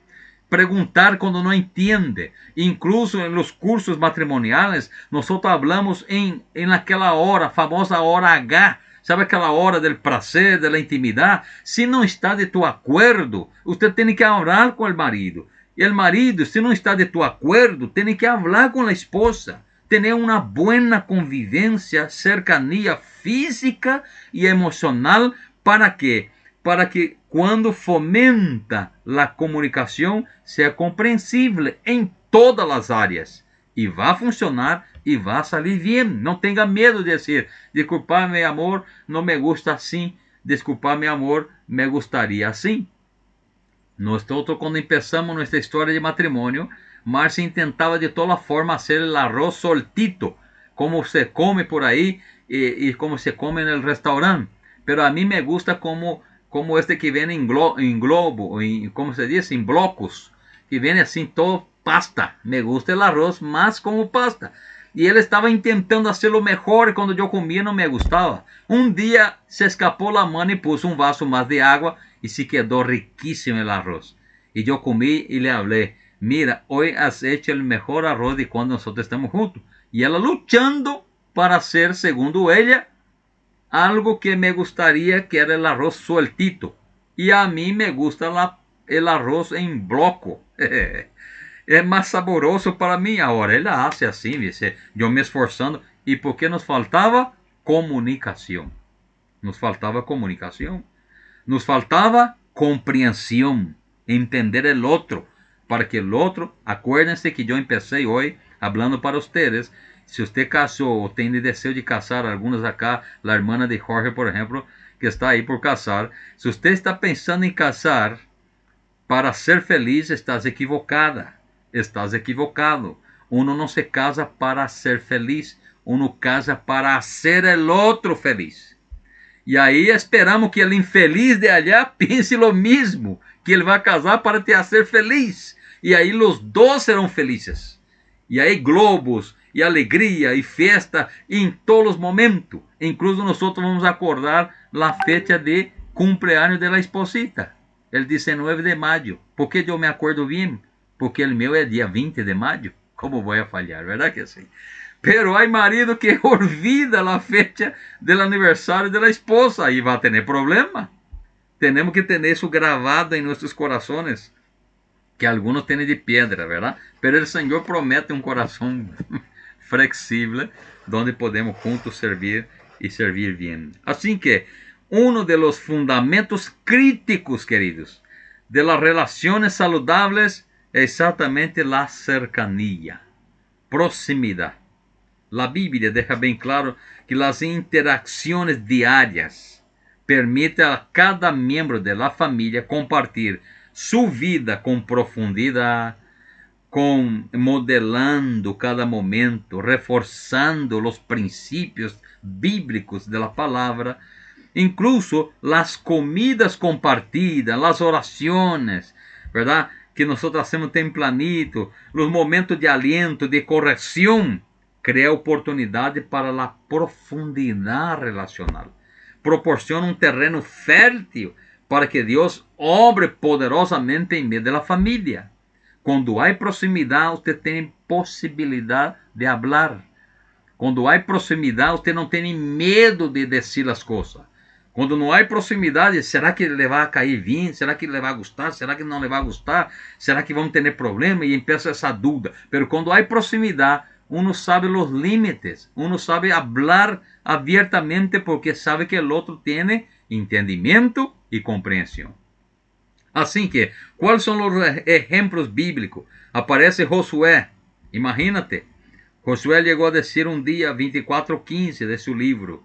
A: Preguntar quando não entende. Incluso em los cursos matrimoniales, nós hablamos em aquela hora, famosa hora H. ¿Sabe aquela hora del placer, de la intimidad? Si no está de tu acuerdo, usted tiene que hablar con el marido. Y el marido, si no está de tu acuerdo, tiene que hablar con la esposa. Tener una buena convivencia, cercanía física y emocional. ¿Para qué? Para que cuando fomenta la comunicación sea comprensible en todas las áreas. E vai funcionar e vai sair bem. Não tenha medo de dizer, desculpa, meu amor, não me gusta assim. Desculpa, meu amor, me gustaría assim. Nosotros, quando começamos nossa história de matrimônio, Márcia intentava de toda forma fazer o arroz soltito, como se come por aí e como se come no restaurante. Pero a mim me gusta como este que vem em globo, como se diz, em blocos, que vem assim todo pasta. Me gusta el arroz más como pasta. Y él estaba intentando hacerlo mejor y cuando yo comía no me gustaba. Un día se escapó la mano y puso un vaso más de agua y se quedó riquísimo el arroz. Y yo comí y le hablé, mira, hoy has hecho el mejor arroz de cuando nosotros estamos juntos. Y ella luchando para hacer, según ella, algo que me gustaría, que era el arroz sueltito. Y a mí me gusta el arroz en bloco. É mais saboroso para mim. Agora ele hace assim, eu me esforçando. E porque nos faltava comunicação. Nos faltava comunicação. Nos faltava compreensão. Entender o outro. Para que o outro, acuérdense que eu empecé hoje falando para vocês. Se você casou ou tem desejo de casar, algumas acá, a irmã de Jorge, por exemplo, que está aí por casar. Se você está pensando em casar para ser feliz, estás equivocada. Estás equivocado. Uno não se casa para ser feliz. Uno casa para hacer el outro feliz. E aí esperamos que o infeliz de allá pense lo mismo. Que ele vai casar para te hacer feliz. E aí os dois serão felizes. E aí globos, e alegria, e festa em todos os momentos. Incluso nós vamos acordar a fecha de cumpleaños de la esposita. El 19 de maio. Por que eu me acordo bem? Porque o meu é dia 20 de maio. Como vou a falhar, verdade que sim? Pero hay marido que olvida a fecha del aniversário de la esposa e vai ter problema. Temos que ter isso gravado em nossos corações, que alguns têm de pedra, verdade? Pero o Senhor promete um coração flexível, onde podemos juntos servir e servir bem. Assim que, um dos fundamentos críticos, queridos, de las relaciones saludables é exatamente a cercanía, proximidade. A Bíblia deixa bem claro que as interações diárias permitem a cada membro da família compartilhar sua vida com profundidade, modelando cada momento, reforçando os princípios bíblicos da palavra. Incluso las comidas compartidas, las oraciones, ¿verdad? Que nosotros hacemos tempranito, los momentos de aliento, de corrección, crea oportunidade para a profundidade relacional. Proporciona um terreno fértil para que Deus obre poderosamente en medio de la familia. Cuando hay proximidad, usted tiene posibilidad de hablar. Quando há proximidade, você não tem medo de dizer as coisas. Quando não há proximidade, será que ele vai cair bem? Será que ele vai gostar? Será que não lhe vai gostar? Será que vamos ter problema? E empieza essa dúvida. Mas quando há proximidade, uno sabe os limites. Uno sabe falar abertamente porque sabe que o outro tem entendimento e compreensão. Assim que, quais são os exemplos bíblicos? Aparece Josué. Imagínate. Josué llegó a decir un día 24:15 de su libro: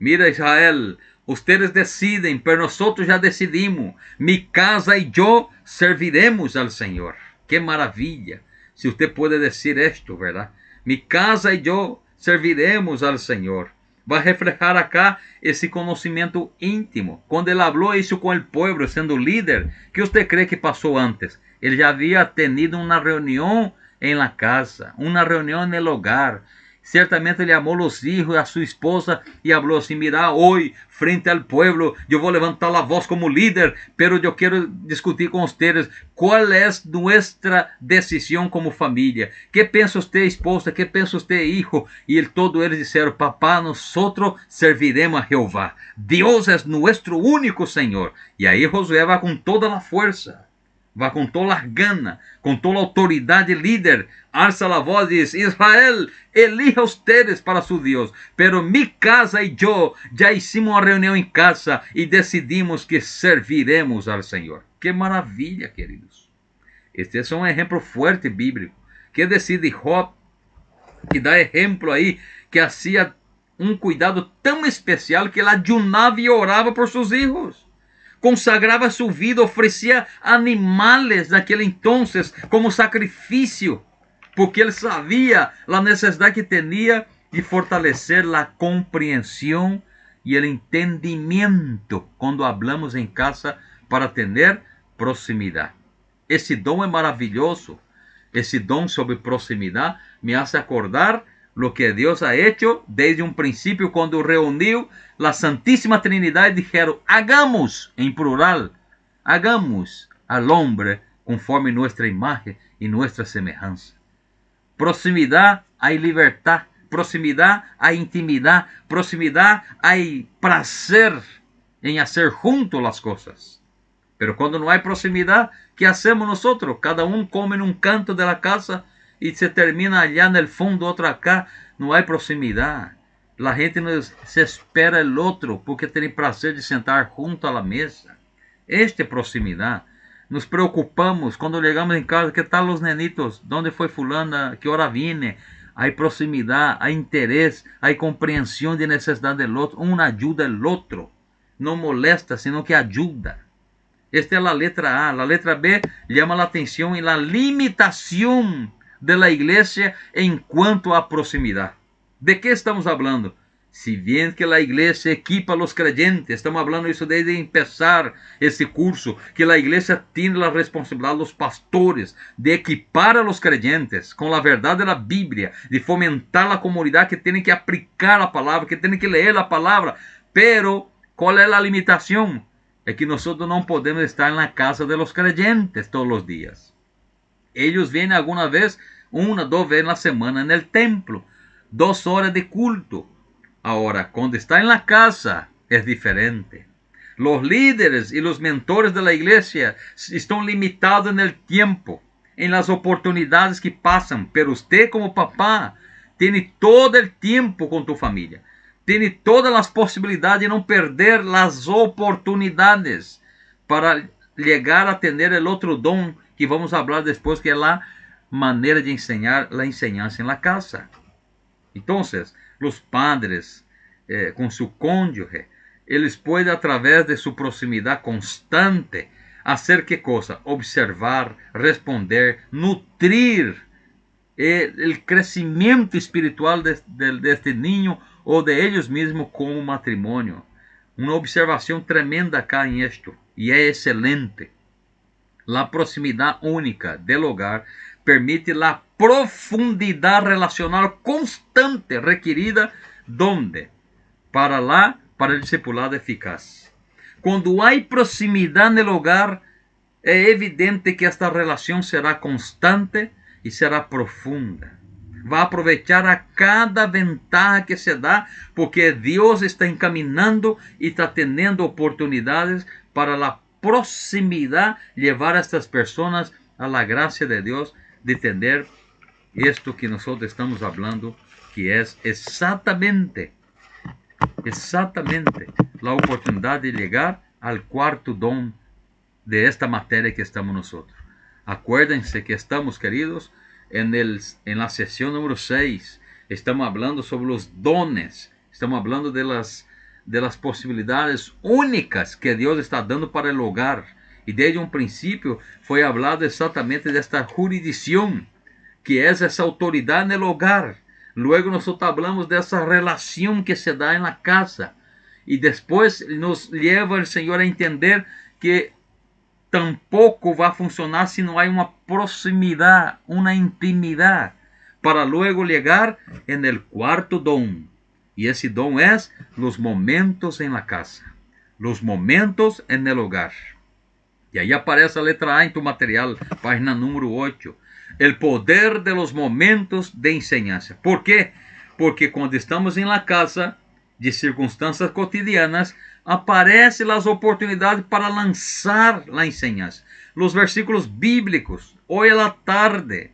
A: mira Israel, ustedes deciden, pero nosotros ya decidimos. Mi casa y yo serviremos al Señor. Qué maravilla. Si usted puede decir esto, ¿verdad? Mi casa y yo serviremos al Señor. Va a reflejar acá ese conocimiento íntimo. Cuando él habló eso con el pueblo, siendo líder, ¿qué usted cree que pasó antes? Él ya había tenido una reunión en la casa, una reunión en el hogar. Ciertamente llamó a los hijos, a su esposa y habló así: mira, hoy frente al pueblo yo voy a levantar la voz como líder, pero yo quiero discutir con ustedes cuál es nuestra decisión como familia. ¿Qué piensa usted, esposa? ¿Qué piensa usted, hijo? Y todos ellos dijeron: papá, nosotros serviremos a Jehová. Dios es nuestro único Señor. Y ahí Josué va con toda la fuerza. Va com toda a gana, com toda a autoridade líder, alza a voz e diz: Israel, elija ustedes para su Dios, pero mi casa y yo ya hicimos uma reunião em casa e decidimos que serviremos al Senhor. Que maravilha, queridos. Este é um exemplo forte bíblico. Que decide Job, que dá exemplo aí, que hacía um cuidado tão especial que ele ayunava e orava por seus filhos. Consagrava sua vida, oferecia animales naquele entonces como sacrifício, porque ele sabia a necessidade que tinha de fortalecer a compreensão e o entendimento quando hablamos em casa para ter proximidade. Esse dom é maravilhoso. Esse dom sobre proximidade me hace acordar lo que Deus ha hecho desde um princípio, quando reuniu la Santíssima Trinidad y dijeron: hagamos, en plural, hagamos al hombre conforme nuestra imagen y nuestra semejanza. Proximidad hay libertad, proximidad hay intimidad, proximidad hay placer en hacer juntos las cosas. Pero cuando no hay proximidad, ¿qué hacemos nosotros? Cada uno come en un canto de la casa y se termina allá en el fondo, otro acá. No hay proximidad. La gente se espera el otro porque tiene prazer de sentar junto a la mesa. Esta é proximidade. Nos preocupamos quando chegamos em casa: que tal os nenitos? ¿Dónde foi fulana? Que hora vine? Há proximidade, há interesse, há compreensão de necessidade do outro. Um ajuda o outro. Não molesta, sino que ajuda. Esta é a letra A. A letra B chama a atenção em la limitação de la igreja em quanto à proximidade. ¿De qué estamos hablando? Si bien que la iglesia equipa a los creyentes, estamos hablando eso desde empezar ese curso, que la iglesia tiene la responsabilidad, los pastores, de equipar a los creyentes con la verdad de la Biblia, de fomentar la comunidad que tiene que aplicar la palabra, que tiene que leer la palabra. Pero, ¿cuál es la limitación? Es que nosotros no podemos estar en la casa de los creyentes todos los días. Ellos vienen alguna vez, 1, 2 veces en la semana en el templo. 2 horas de culto. Ahora, cuando está en la casa, es diferente. Los líderes y los mentores de la iglesia están limitados en el tiempo, en las oportunidades que pasan. Pero usted como papá tiene todo el tiempo con tu familia. Tiene todas las posibilidades de no perder las oportunidades para llegar a tener el otro don que vamos a hablar después, que es la manera de enseñar, la enseñanza en la casa. Entonces, los padres con su cónyuge, ellos pueden, a través de su proximidad constante, hacer ¿qué cosa? Observar, responder, nutrir el crecimiento espiritual de este niño o de ellos mismos como matrimonio. Una observación tremenda acá en esto, y es excelente. La proximidad única del hogar permite la profundidad relacional constante requerida, ¿dónde? Para el discipulado eficaz. Quando há proximidade no hogar, é evidente que esta relação será constante e será profunda. Vai aproveitar a cada ventaja que se dá, porque Deus está encaminando e está tendo oportunidades para a proximidade, levar a estas pessoas a la gracia de Deus de entender esto que nós estamos falando, que é exatamente a oportunidade de chegar ao quarto dom de esta matéria que estamos nosotros. Acuérdense que estamos, queridos, en la sesión número 6. Estamos hablando sobre los dones. Estamos hablando de las posibilidades únicas que Dios está dando para el hogar. Y desde un principio fue hablado exactamente de esta jurisdicción, que es esa autoridad en el hogar. Luego nosotros hablamos de esa relación que se da en la casa. Y después nos lleva el Señor a entender que tampouco vai funcionar se não há uma proximidade, uma intimidade, para luego chegar en el cuarto dom. E esse dom é os momentos em la casa, os momentos en el hogar. E aí aparece a letra A em tu material, página número 8. El poder de los momentos de enseñanza. ¿Por quê? Porque quando estamos em la casa, de circunstâncias cotidianas, aparecem as oportunidades para lançar a enseñanza. Los versículos bíblicos. Hoy a la tarde,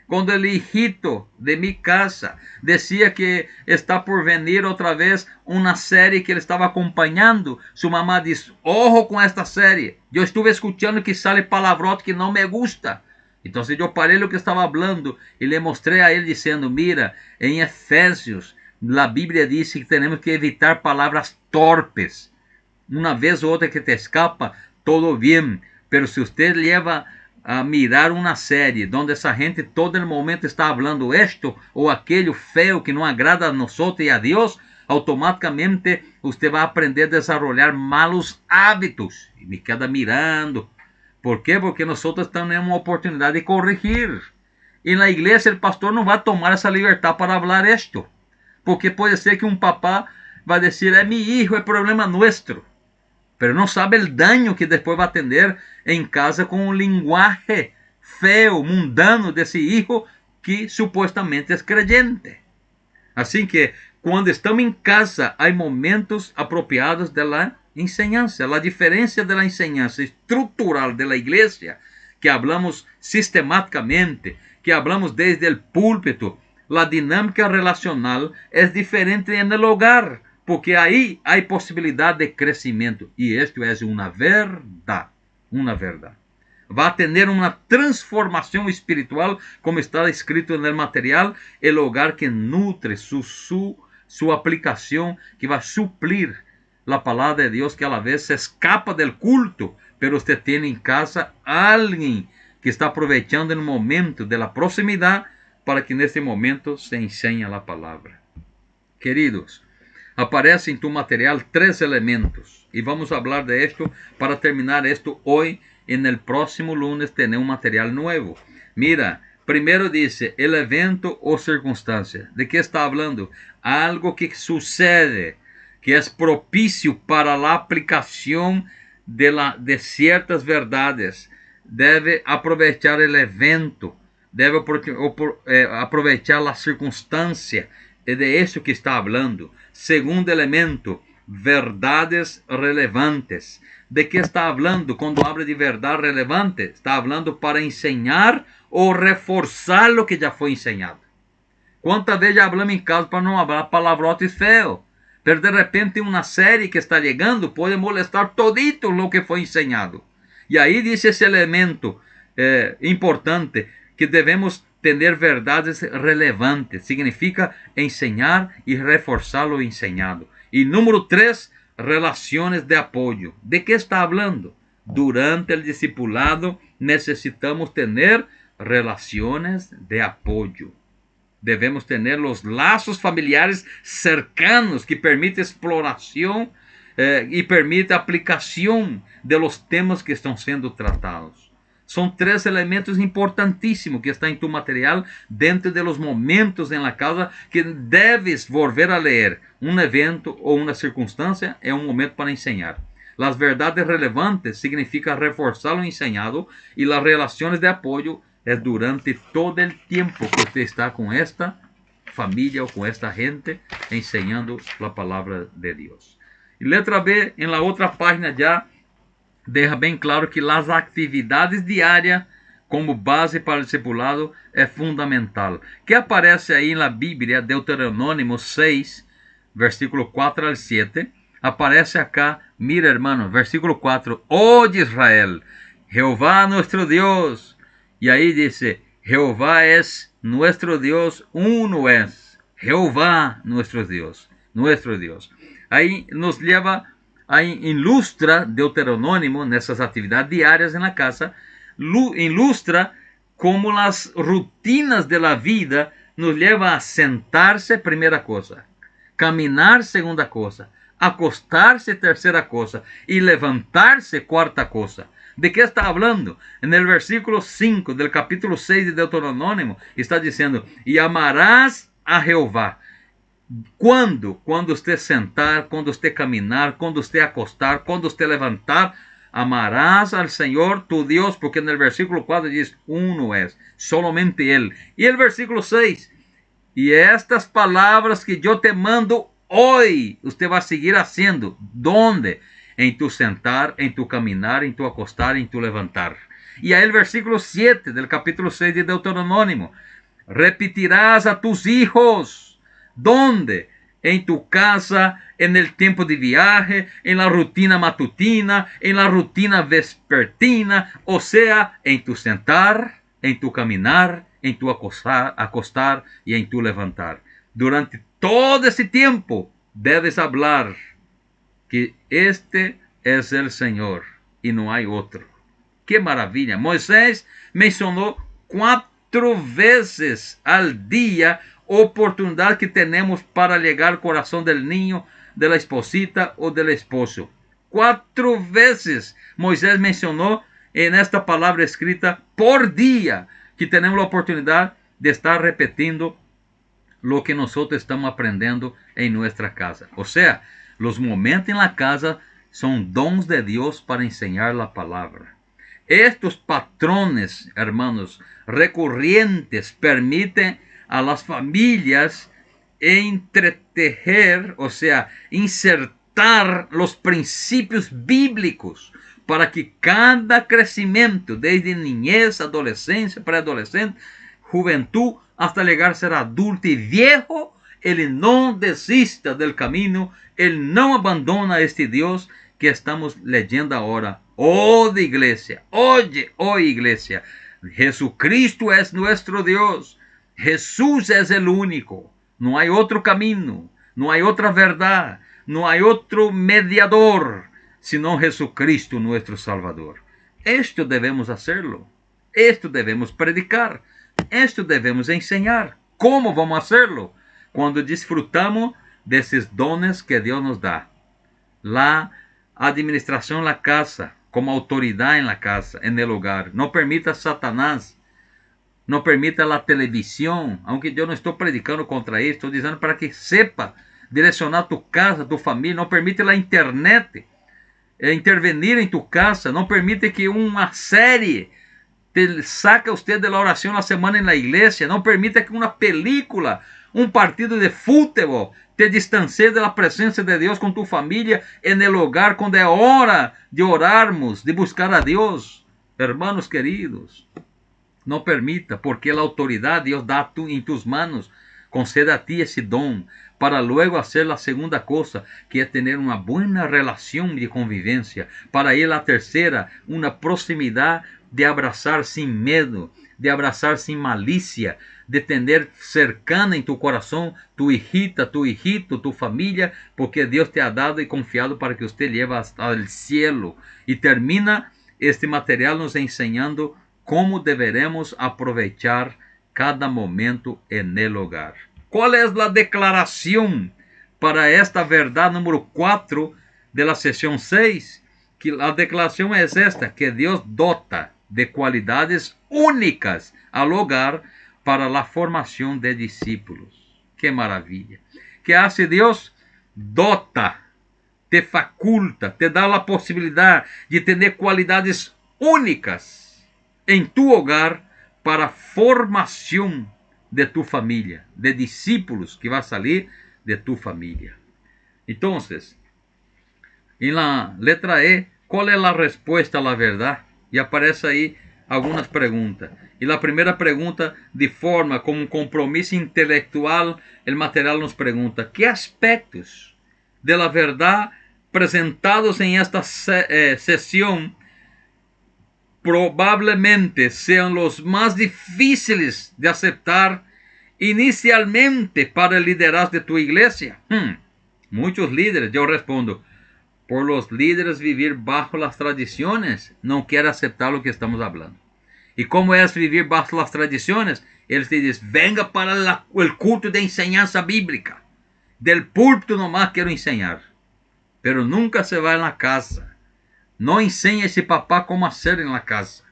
A: quando el hijito de mi casa decía que está por venir outra vez uma série que ele estava acompanhando, su mamá dice: ojo com esta série, eu estuve escuchando que sale palabrote que não me gusta. Então eu parei o que estava falando e le mostrei a ele dizendo: mira, em Efésios, a Bíblia diz que temos que evitar palavras torpes. Uma vez ou outra que te escapa, todo bem. Pero se você leva a mirar uma série onde essa gente todo el momento está falando esto ou aquele feo que não agrada a nós e a Deus, automaticamente você vai aprender a desenvolver malos hábitos. E me queda mirando. ¿Por quê? Porque nós estamos em uma oportunidade de corrigir. E na igreja o pastor não vai tomar essa liberdade para falar esto. Porque pode ser que um papá vai dizer: é meu filho, é problema nosso. Pero não sabe o dano que depois vai atender em casa com um linguagem feo, mundano desse filho que supostamente é creyente. Assim que, quando estamos em casa, há momentos apropriados da enseñanza. A diferença da enseñanza estrutural da igreja, que hablamos sistemáticamente, que hablamos desde o púlpito, a dinâmica relacional é diferente no hogar, porque aí há possibilidade de crescimento. E isto é uma verdade, uma verdade. Vai ter uma transformação espiritual, como está escrito no material, o hogar que nutre sua aplicação, que vai suplir a palavra de Deus, que a la vez se escapa do culto, pero você tem em casa alguém que está aproveitando no momento da proximidade, para que nesse momento se ensine a palavra. Queridos, aparece em tu material 3 elementos, e vamos falar de esto para terminar esto hoje. En el próximo lunes tener un material nuevo. Mira, primero dice el evento o circunstancia. ¿De qué está hablando? Algo que sucede, que es propicio para la aplicación de ciertas verdades. Debe aprovechar el evento, debe aprovechar la circunstancia. É de isso que está hablando. Segundo elemento, verdades relevantes. ¿De qué está hablando cuando habla de verdad relevante? Está hablando para enseñar o reforzar lo que ya fue enseñado. ¿Cuántas veces ya hablamos en casa para no hablar palabrotes feos? Pero de repente una serie que está llegando puede molestar todito lo que fue enseñado. Y ahí dice ese elemento importante, que debemos tener verdades relevantes. Significa enseñar y reforzar lo enseñado. Y número 3, relaciones de apoyo. ¿De qué está hablando? Durante el discipulado necesitamos tener relaciones de apoyo. Debemos tener los lazos familiares cercanos que permiten exploración y permite aplicación de los temas que están siendo tratados. Son 3 elementos importantísimos que están en tu material dentro de los momentos en la casa que debes volver a leer. Um evento ou uma circunstância é um momento para ensinar. Las verdades relevantes significa reforzar lo enseñado y las relaciones de apoyo es durante todo el tiempo que usted está con esta familia o con esta gente enseñando la palabra de Dios. Y letra B, en la otra página ya deja bem claro que as atividades diárias como base para o discipulado é fundamental. Que aparece aí na Bíblia, Deuteronômio 6, versículo 4 al 7, aparece acá, mira hermano, versículo 4, Oye Israel, Jehová nuestro Dios, e aí dice, Jehová es nuestro Dios, uno es, Jehová nuestro Dios. Aí nos leva a ilustra Deuteronômio nessas atividades diárias na casa, ilustra como as rotinas da vida nos levam a sentar-se, primeira coisa, caminhar, segunda coisa, acostar-se, terceira coisa, e levantar-se, quarta coisa. ¿De qué está hablando? En el versículo 5 del capítulo 6 de Deuteronômio está dizendo, e amarás a Jeová. Quando? Quando usted sentar, quando usted caminar, quando usted acostar, quando usted levantar, amarás al Señor tu Dios, porque en el versículo 4 dice, uno es, solamente Él. Y el versículo 6, y estas palabras que yo te mando hoy, usted va a seguir haciendo. ¿Dónde? En tu sentar, en tu caminar, en tu acostar, en tu levantar. Y ahí el versículo 7 del capítulo 6 de Deuteronômio, repetirás a tus hijos. ¿Dónde? En tu casa, en el tiempo de viaje, en la rutina matutina, en la rutina vespertina, o sea, en tu sentar, en tu caminar, en tu acostar y en tu levantar. Durante todo ese tiempo debes hablar que este es el Señor y no hay otro. ¡Qué maravilla! Moisés mencionó 4 veces al día oportunidad que tenemos para llegar al corazón del niño, de la esposita o del esposo. 4 veces Moisés mencionó en esta palabra escrita por día que tenemos la oportunidad de estar repitiendo lo que nosotros estamos aprendiendo en nuestra casa. O sea, los momentos en la casa son dons de Dios para enseñar la palabra. Estos patrones, hermanos, recurrentes permiten a las familias entretejer, o sea, insertar los principios bíblicos para que cada crecimiento, desde niñez, adolescencia, preadolescente, juventud, hasta llegar a ser adulto y viejo, él no desista del camino, él no abandona a este Dios que estamos leyendo ahora. Oh de iglesia, oye, oh iglesia, Jesucristo es nuestro Dios. Jesús es el único, no hay otro camino, no hay otra verdad, no hay otro mediador, sino Jesucristo nuestro Salvador. Esto debemos hacerlo, esto debemos predicar, esto debemos enseñar. ¿Cómo vamos a hacerlo? Cuando disfrutamos de esos dones que Dios nos da. La administración en la casa, como autoridad en la casa, en el hogar. No permita a Satanás. No permita la televisión, aunque yo no estoy predicando contra esto, estoy diciendo para que sepa direccionar tu casa, tu familia. No permite la internet intervenir en tu casa. No permite que una serie te saque a usted de la oración la semana en la iglesia. No permite que una película, un partido de fútbol te distancie de la presencia de Dios con tu familia en el hogar cuando es hora de orarmos, de buscar a Dios. Hermanos queridos, no permita, porque la autoridad Dios da en tus manos. Concede a ti ese don para luego hacer la segunda cosa, que es tener una buena relación de convivencia. Para ir a la tercera, una proximidad de abrazar sin miedo, de abrazar sin malicia, de tener cercana en tu corazón tu hijita, tu hijito, tu familia, porque Dios te ha dado y confiado para que usted lleve hasta el cielo. Y termina este material nos enseñando cómo deberemos aprovechar cada momento en el hogar. ¿Cuál es la declaración para esta verdad número 4 de la sesión 6? Que la declaración es esta, que Dios dota de cualidades únicas al hogar para la formación de discípulos. ¡Qué maravilla! ¿Qué hace Dios? Dota, te faculta, te da la posibilidad de tener cualidades únicas en tu hogar para formación de tu familia, de discípulos que va a salir de tu familia. Entonces, en la letra E, ¿cuál es la respuesta a la verdad? Y aparece ahí algunas preguntas. Y la primera pregunta, de forma como un compromiso intelectual, el material nos pregunta, ¿qué aspectos de la verdad presentados en esta sesión probablemente sean los más difíciles de aceptar inicialmente para el liderazgo de tu iglesia? Muchos líderes, yo respondo, por los líderes vivir bajo las tradiciones, no quieren aceptar lo que estamos hablando. ¿Y cómo es vivir bajo las tradiciones? Él te dice, venga para el culto de enseñanza bíblica. Del púlpito nomás quiero enseñar. Pero nunca se va en la casa. No enseña a ese papá cómo hacer en la casa.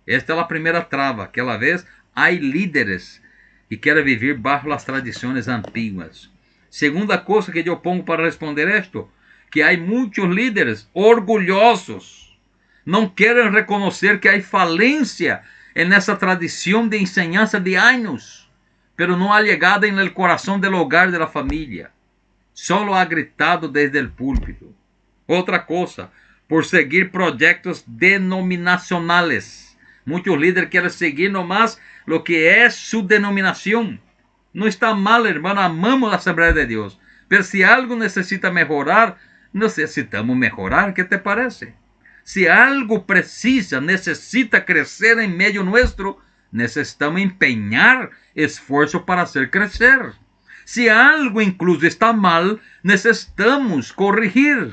A: Esta es la primera traba, que a la vez hay líderes que quieren vivir bajo las tradiciones antiguas. Segunda cosa que yo pongo para responder esto, que hay muchos líderes orgullosos. No quieren reconocer que hay falencia en esa tradición de enseñanza de años, pero no ha llegado en el corazón del hogar de la familia. Solo ha gritado desde el púlpito. Otra cosa, por seguir proyectos denominacionales. Muchos líderes quieren seguir nomás lo que es su denominación. No está mal, hermano, amamos la Asamblea de Dios. Pero si algo necesita mejorar, necesitamos mejorar. ¿Qué te parece? Si algo necesita crecer en medio nuestro, necesitamos empeñar esfuerzo para hacer crecer. Si algo incluso está mal, necesitamos corregir.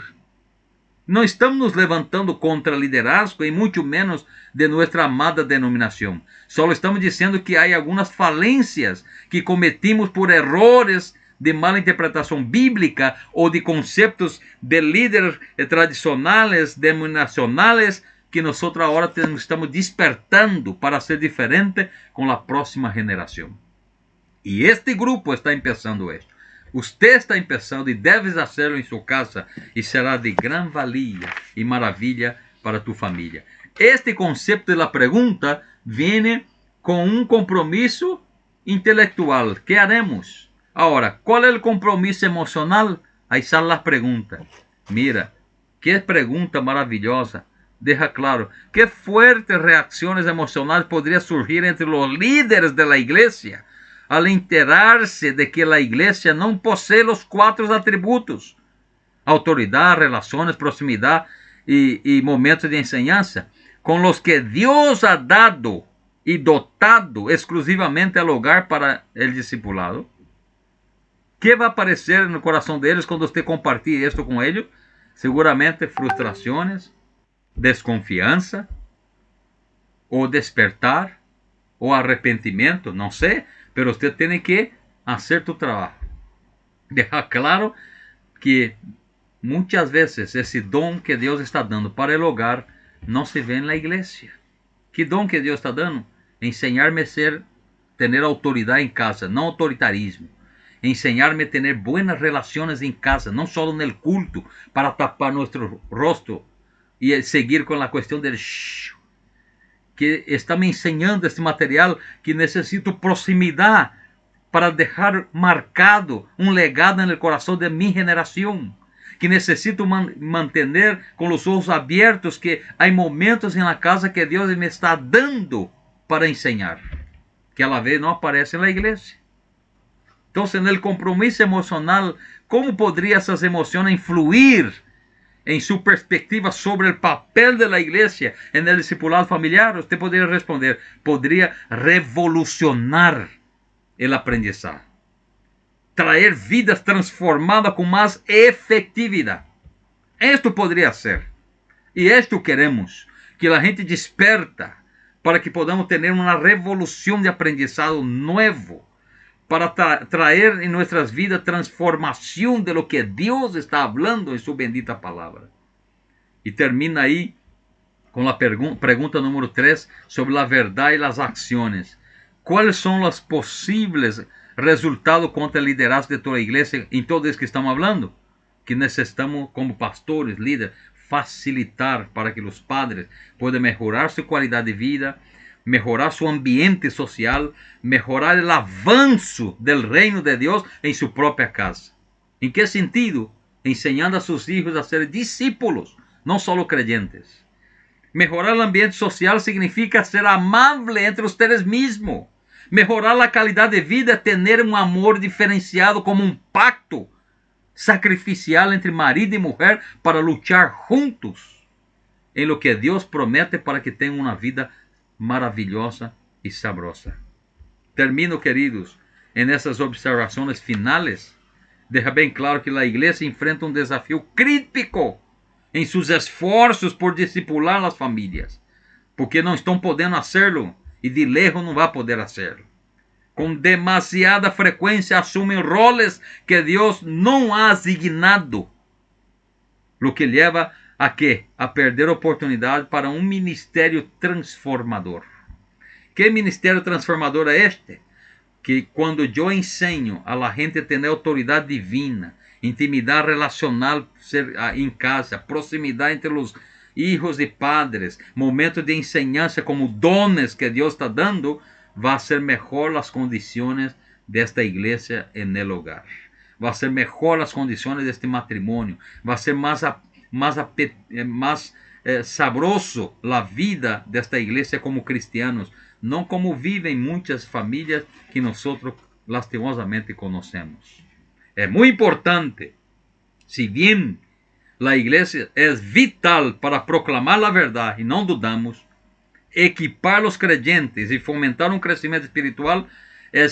A: No estamos nos levantando contra el liderazgo y mucho menos de nuestra amada denominación. Solo estamos diciendo que hay algunas falencias que cometimos por errores de mala interpretación bíblica o de conceptos de líderes tradicionales, denominacionales, que nosotros ahora estamos despertando para ser diferente con la próxima generación. Y este grupo está empezando esto. Usted está empezando y debes hacerlo en su casa y será de gran valía y maravilla para tu familia. Este concepto de la pregunta viene con un compromiso intelectual. ¿Qué haremos? Ahora, ¿cuál es el compromiso emocional? Ahí están las preguntas. Mira, qué pregunta maravillosa. Deja claro, qué fuertes reacciones emocionales podrían surgir entre los líderes de la iglesia al enterarse de que la iglesia no posee los 4 atributos: autoridad, relaciones, proximidad y momentos de enseñanza, con los que Dios ha dado y dotado exclusivamente al hogar para el discipulado. ¿Qué va a aparecer en el corazón de ellos cuando usted compartir esto con ellos? Seguramente frustraciones, desconfianza, o despertar, o arrepentimiento, no sé, pero usted tiene que hacer tu trabajo. Dejar claro que muchas veces ese don que Dios está dando para el hogar no se ve en la iglesia. ¿Qué don que Dios está dando? Enseñarme a tener autoridad en casa, no autoritarismo. Enseñarme a tener buenas relaciones en casa, no solo en el culto, para tapar nuestro rostro y seguir con la cuestión del shh. Que está me enseñando este material que necesito proximidad para dejar marcado un legado en el corazón de mi generación. Que necesito mantener con los ojos abiertos que hay momentos en la casa que Dios me está dando para enseñar, que a la vez no aparece en la iglesia. Entonces, en el compromiso emocional, ¿cómo podrían esas emociones influir en su perspectiva sobre el papel de la iglesia en el discipulado familiar? Usted podría responder, podría revolucionar el aprendizaje, traer vidas transformadas con más efectividad. Esto podría ser. Y esto queremos, que la gente desperta para que podamos tener una revolución de aprendizado nuevo, para traer en nuestras vidas transformación de lo que Dios está hablando en su bendita palabra. Y termina ahí con la pregunta número 3 sobre la verdad y las acciones. ¿Cuáles son los posibles resultados contra el liderazgo de toda la iglesia en todo esto que estamos hablando? que necesitamos como pastores, líderes, facilitar para que os padres puedan mejorar su calidad de vida, mejorar su ambiente social, mejorar el avanzo del reino de Dios en su propia casa. ¿En qué sentido? Enseñando a sus hijos a ser discípulos, no solo creyentes. Mejorar el ambiente social significa ser amable entre ustedes mismos. Mejorar la calidad de vida es tener un amor diferenciado como un pacto sacrificial entre marido y mujer para luchar juntos en lo que Dios promete para que tengan una vida maravillosa y sabrosa. Termino, queridos, en esas observaciones finales. Deja bem claro que a igreja enfrenta um desafio crítico em seus esforços por discipular as famílias, porque não estão podendo hacerlo e de lejos não vai poder hacerlo. Com demasiada frequência assumem roles que Deus não ha asignado, o que leva a quê? A perder a oportunidade para um ministério transformador. Que ministério transformador é este? Que quando eu ensino a la gente a ter autoridade divina, intimidade relacional em casa, proximidade entre os hijos e padres, momento de enseñança como dones que Deus está dando, vai ser melhor as condições desta igreja en el hogar. Vai ser melhor as condições deste matrimônio. Vai ser mais sabroso a vida desta igreja como cristianos, não como vivem muitas famílias que nós lastimosamente conhecemos. É muito importante, se bem a igreja é vital para proclamar a verdade, e não dudamos, equipar os creyentes e fomentar um crescimento espiritual é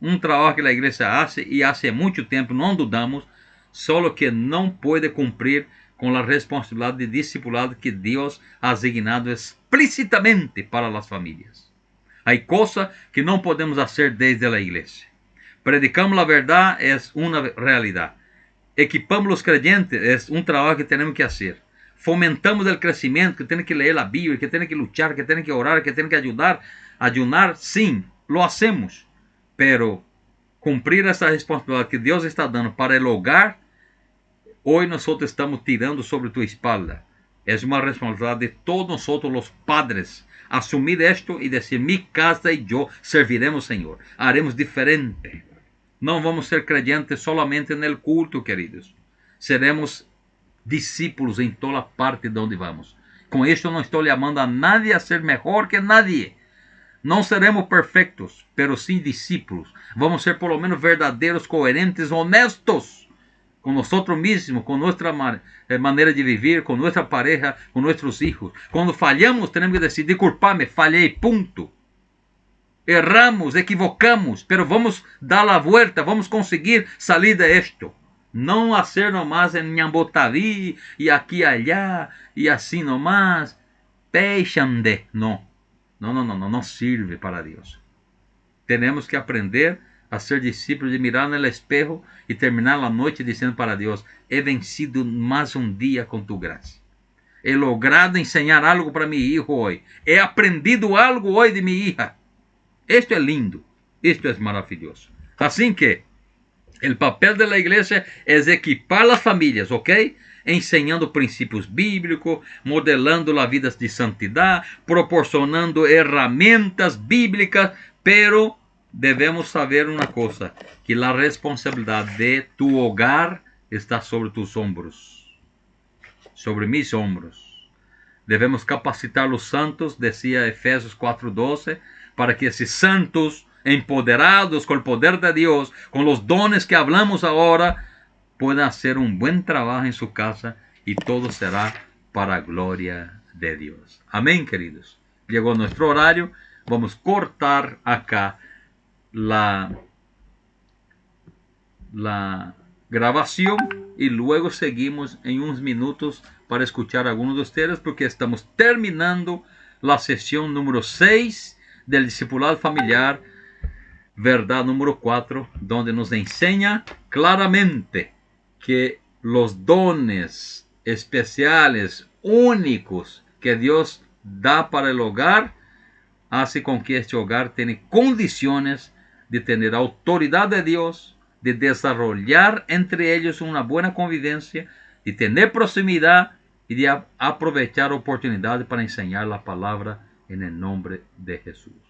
A: um trabalho que a igreja faz e há muito tempo, não dudamos, só que não pode cumprir com a responsabilidade de discipulado que Deus ha asignado explicitamente para as famílias. Há coisas que não podemos fazer desde a igreja. Predicamos a verdade, é uma realidade. Equipamos os creyentes, é um trabalho que temos que fazer. Fomentamos o crescimento, que temos que ler a Bíblia, que temos que lutar, que temos que orar, que temos que ayunar, sim, lo hacemos. Pero cumprir essa responsabilidade que Deus está dando para o hogar, hoje nós estamos tirando sobre tua espalda. É uma responsabilidade de todos nós, os padres, assumir isto e dizer: mi casa e eu serviremos, Senhor. Haremos diferente. Não vamos ser creyentes solamente no culto, queridos. Seremos discípulos em toda parte de onde vamos. Com isto não estou chamando a nadie a ser melhor que nadie. Não seremos perfeitos, pero sim discípulos. Vamos ser por lo menos verdadeiros, coerentes, honestos com nós mesmos, com nossa maneira de viver, com nossa pareja, com nossos filhos. Quando falhamos, temos que decidir: culpar-me, falhei, ponto. Erramos, equivocamos, pero vamos dar a volta, vamos conseguir sair de esto. Não hacer nomás en ñambotaví e aqui e allá e assim nomás. Peixande. Não sirve para Deus. Temos que aprender a ser discípulos de mirar no espejo e terminar a noite dizendo para Deus: he vencido mais um dia com tu graça. He logrado enseñar algo para mi hijo hoy. He aprendido algo hoy de mi hija. Esto é lindo. Esto é maravilhoso. Assim que o papel da igreja é equipar as famílias, ok? Ensinando princípios bíblicos, modelando a vida de santidade, proporcionando ferramentas bíblicas, pero devemos saber uma coisa, que a responsabilidade de tu hogar está sobre tus hombros, sobre mis hombros. Devemos capacitar os santos, decía Efésios 4:12, para que esses santos, empoderados com o poder de Deus, com os dones que hablamos agora, puedan hacer un buen trabajo en su casa y todo será para gloria de Dios. Amén, queridos. Llegó nuestro horario. Vamos a cortar acá la grabación y luego seguimos en unos minutos para escuchar a algunos de ustedes, porque estamos terminando la sesión número 6 del discipulado familiar, verdad número 4, donde nos enseña claramente que los dones especiales, únicos, que Dios da para el hogar, hace con que este hogar tenga condiciones de tener autoridad de Dios, de desarrollar entre ellos una buena convivencia, de tener proximidad y de aprovechar oportunidades para enseñar la palabra en el nombre de Jesús.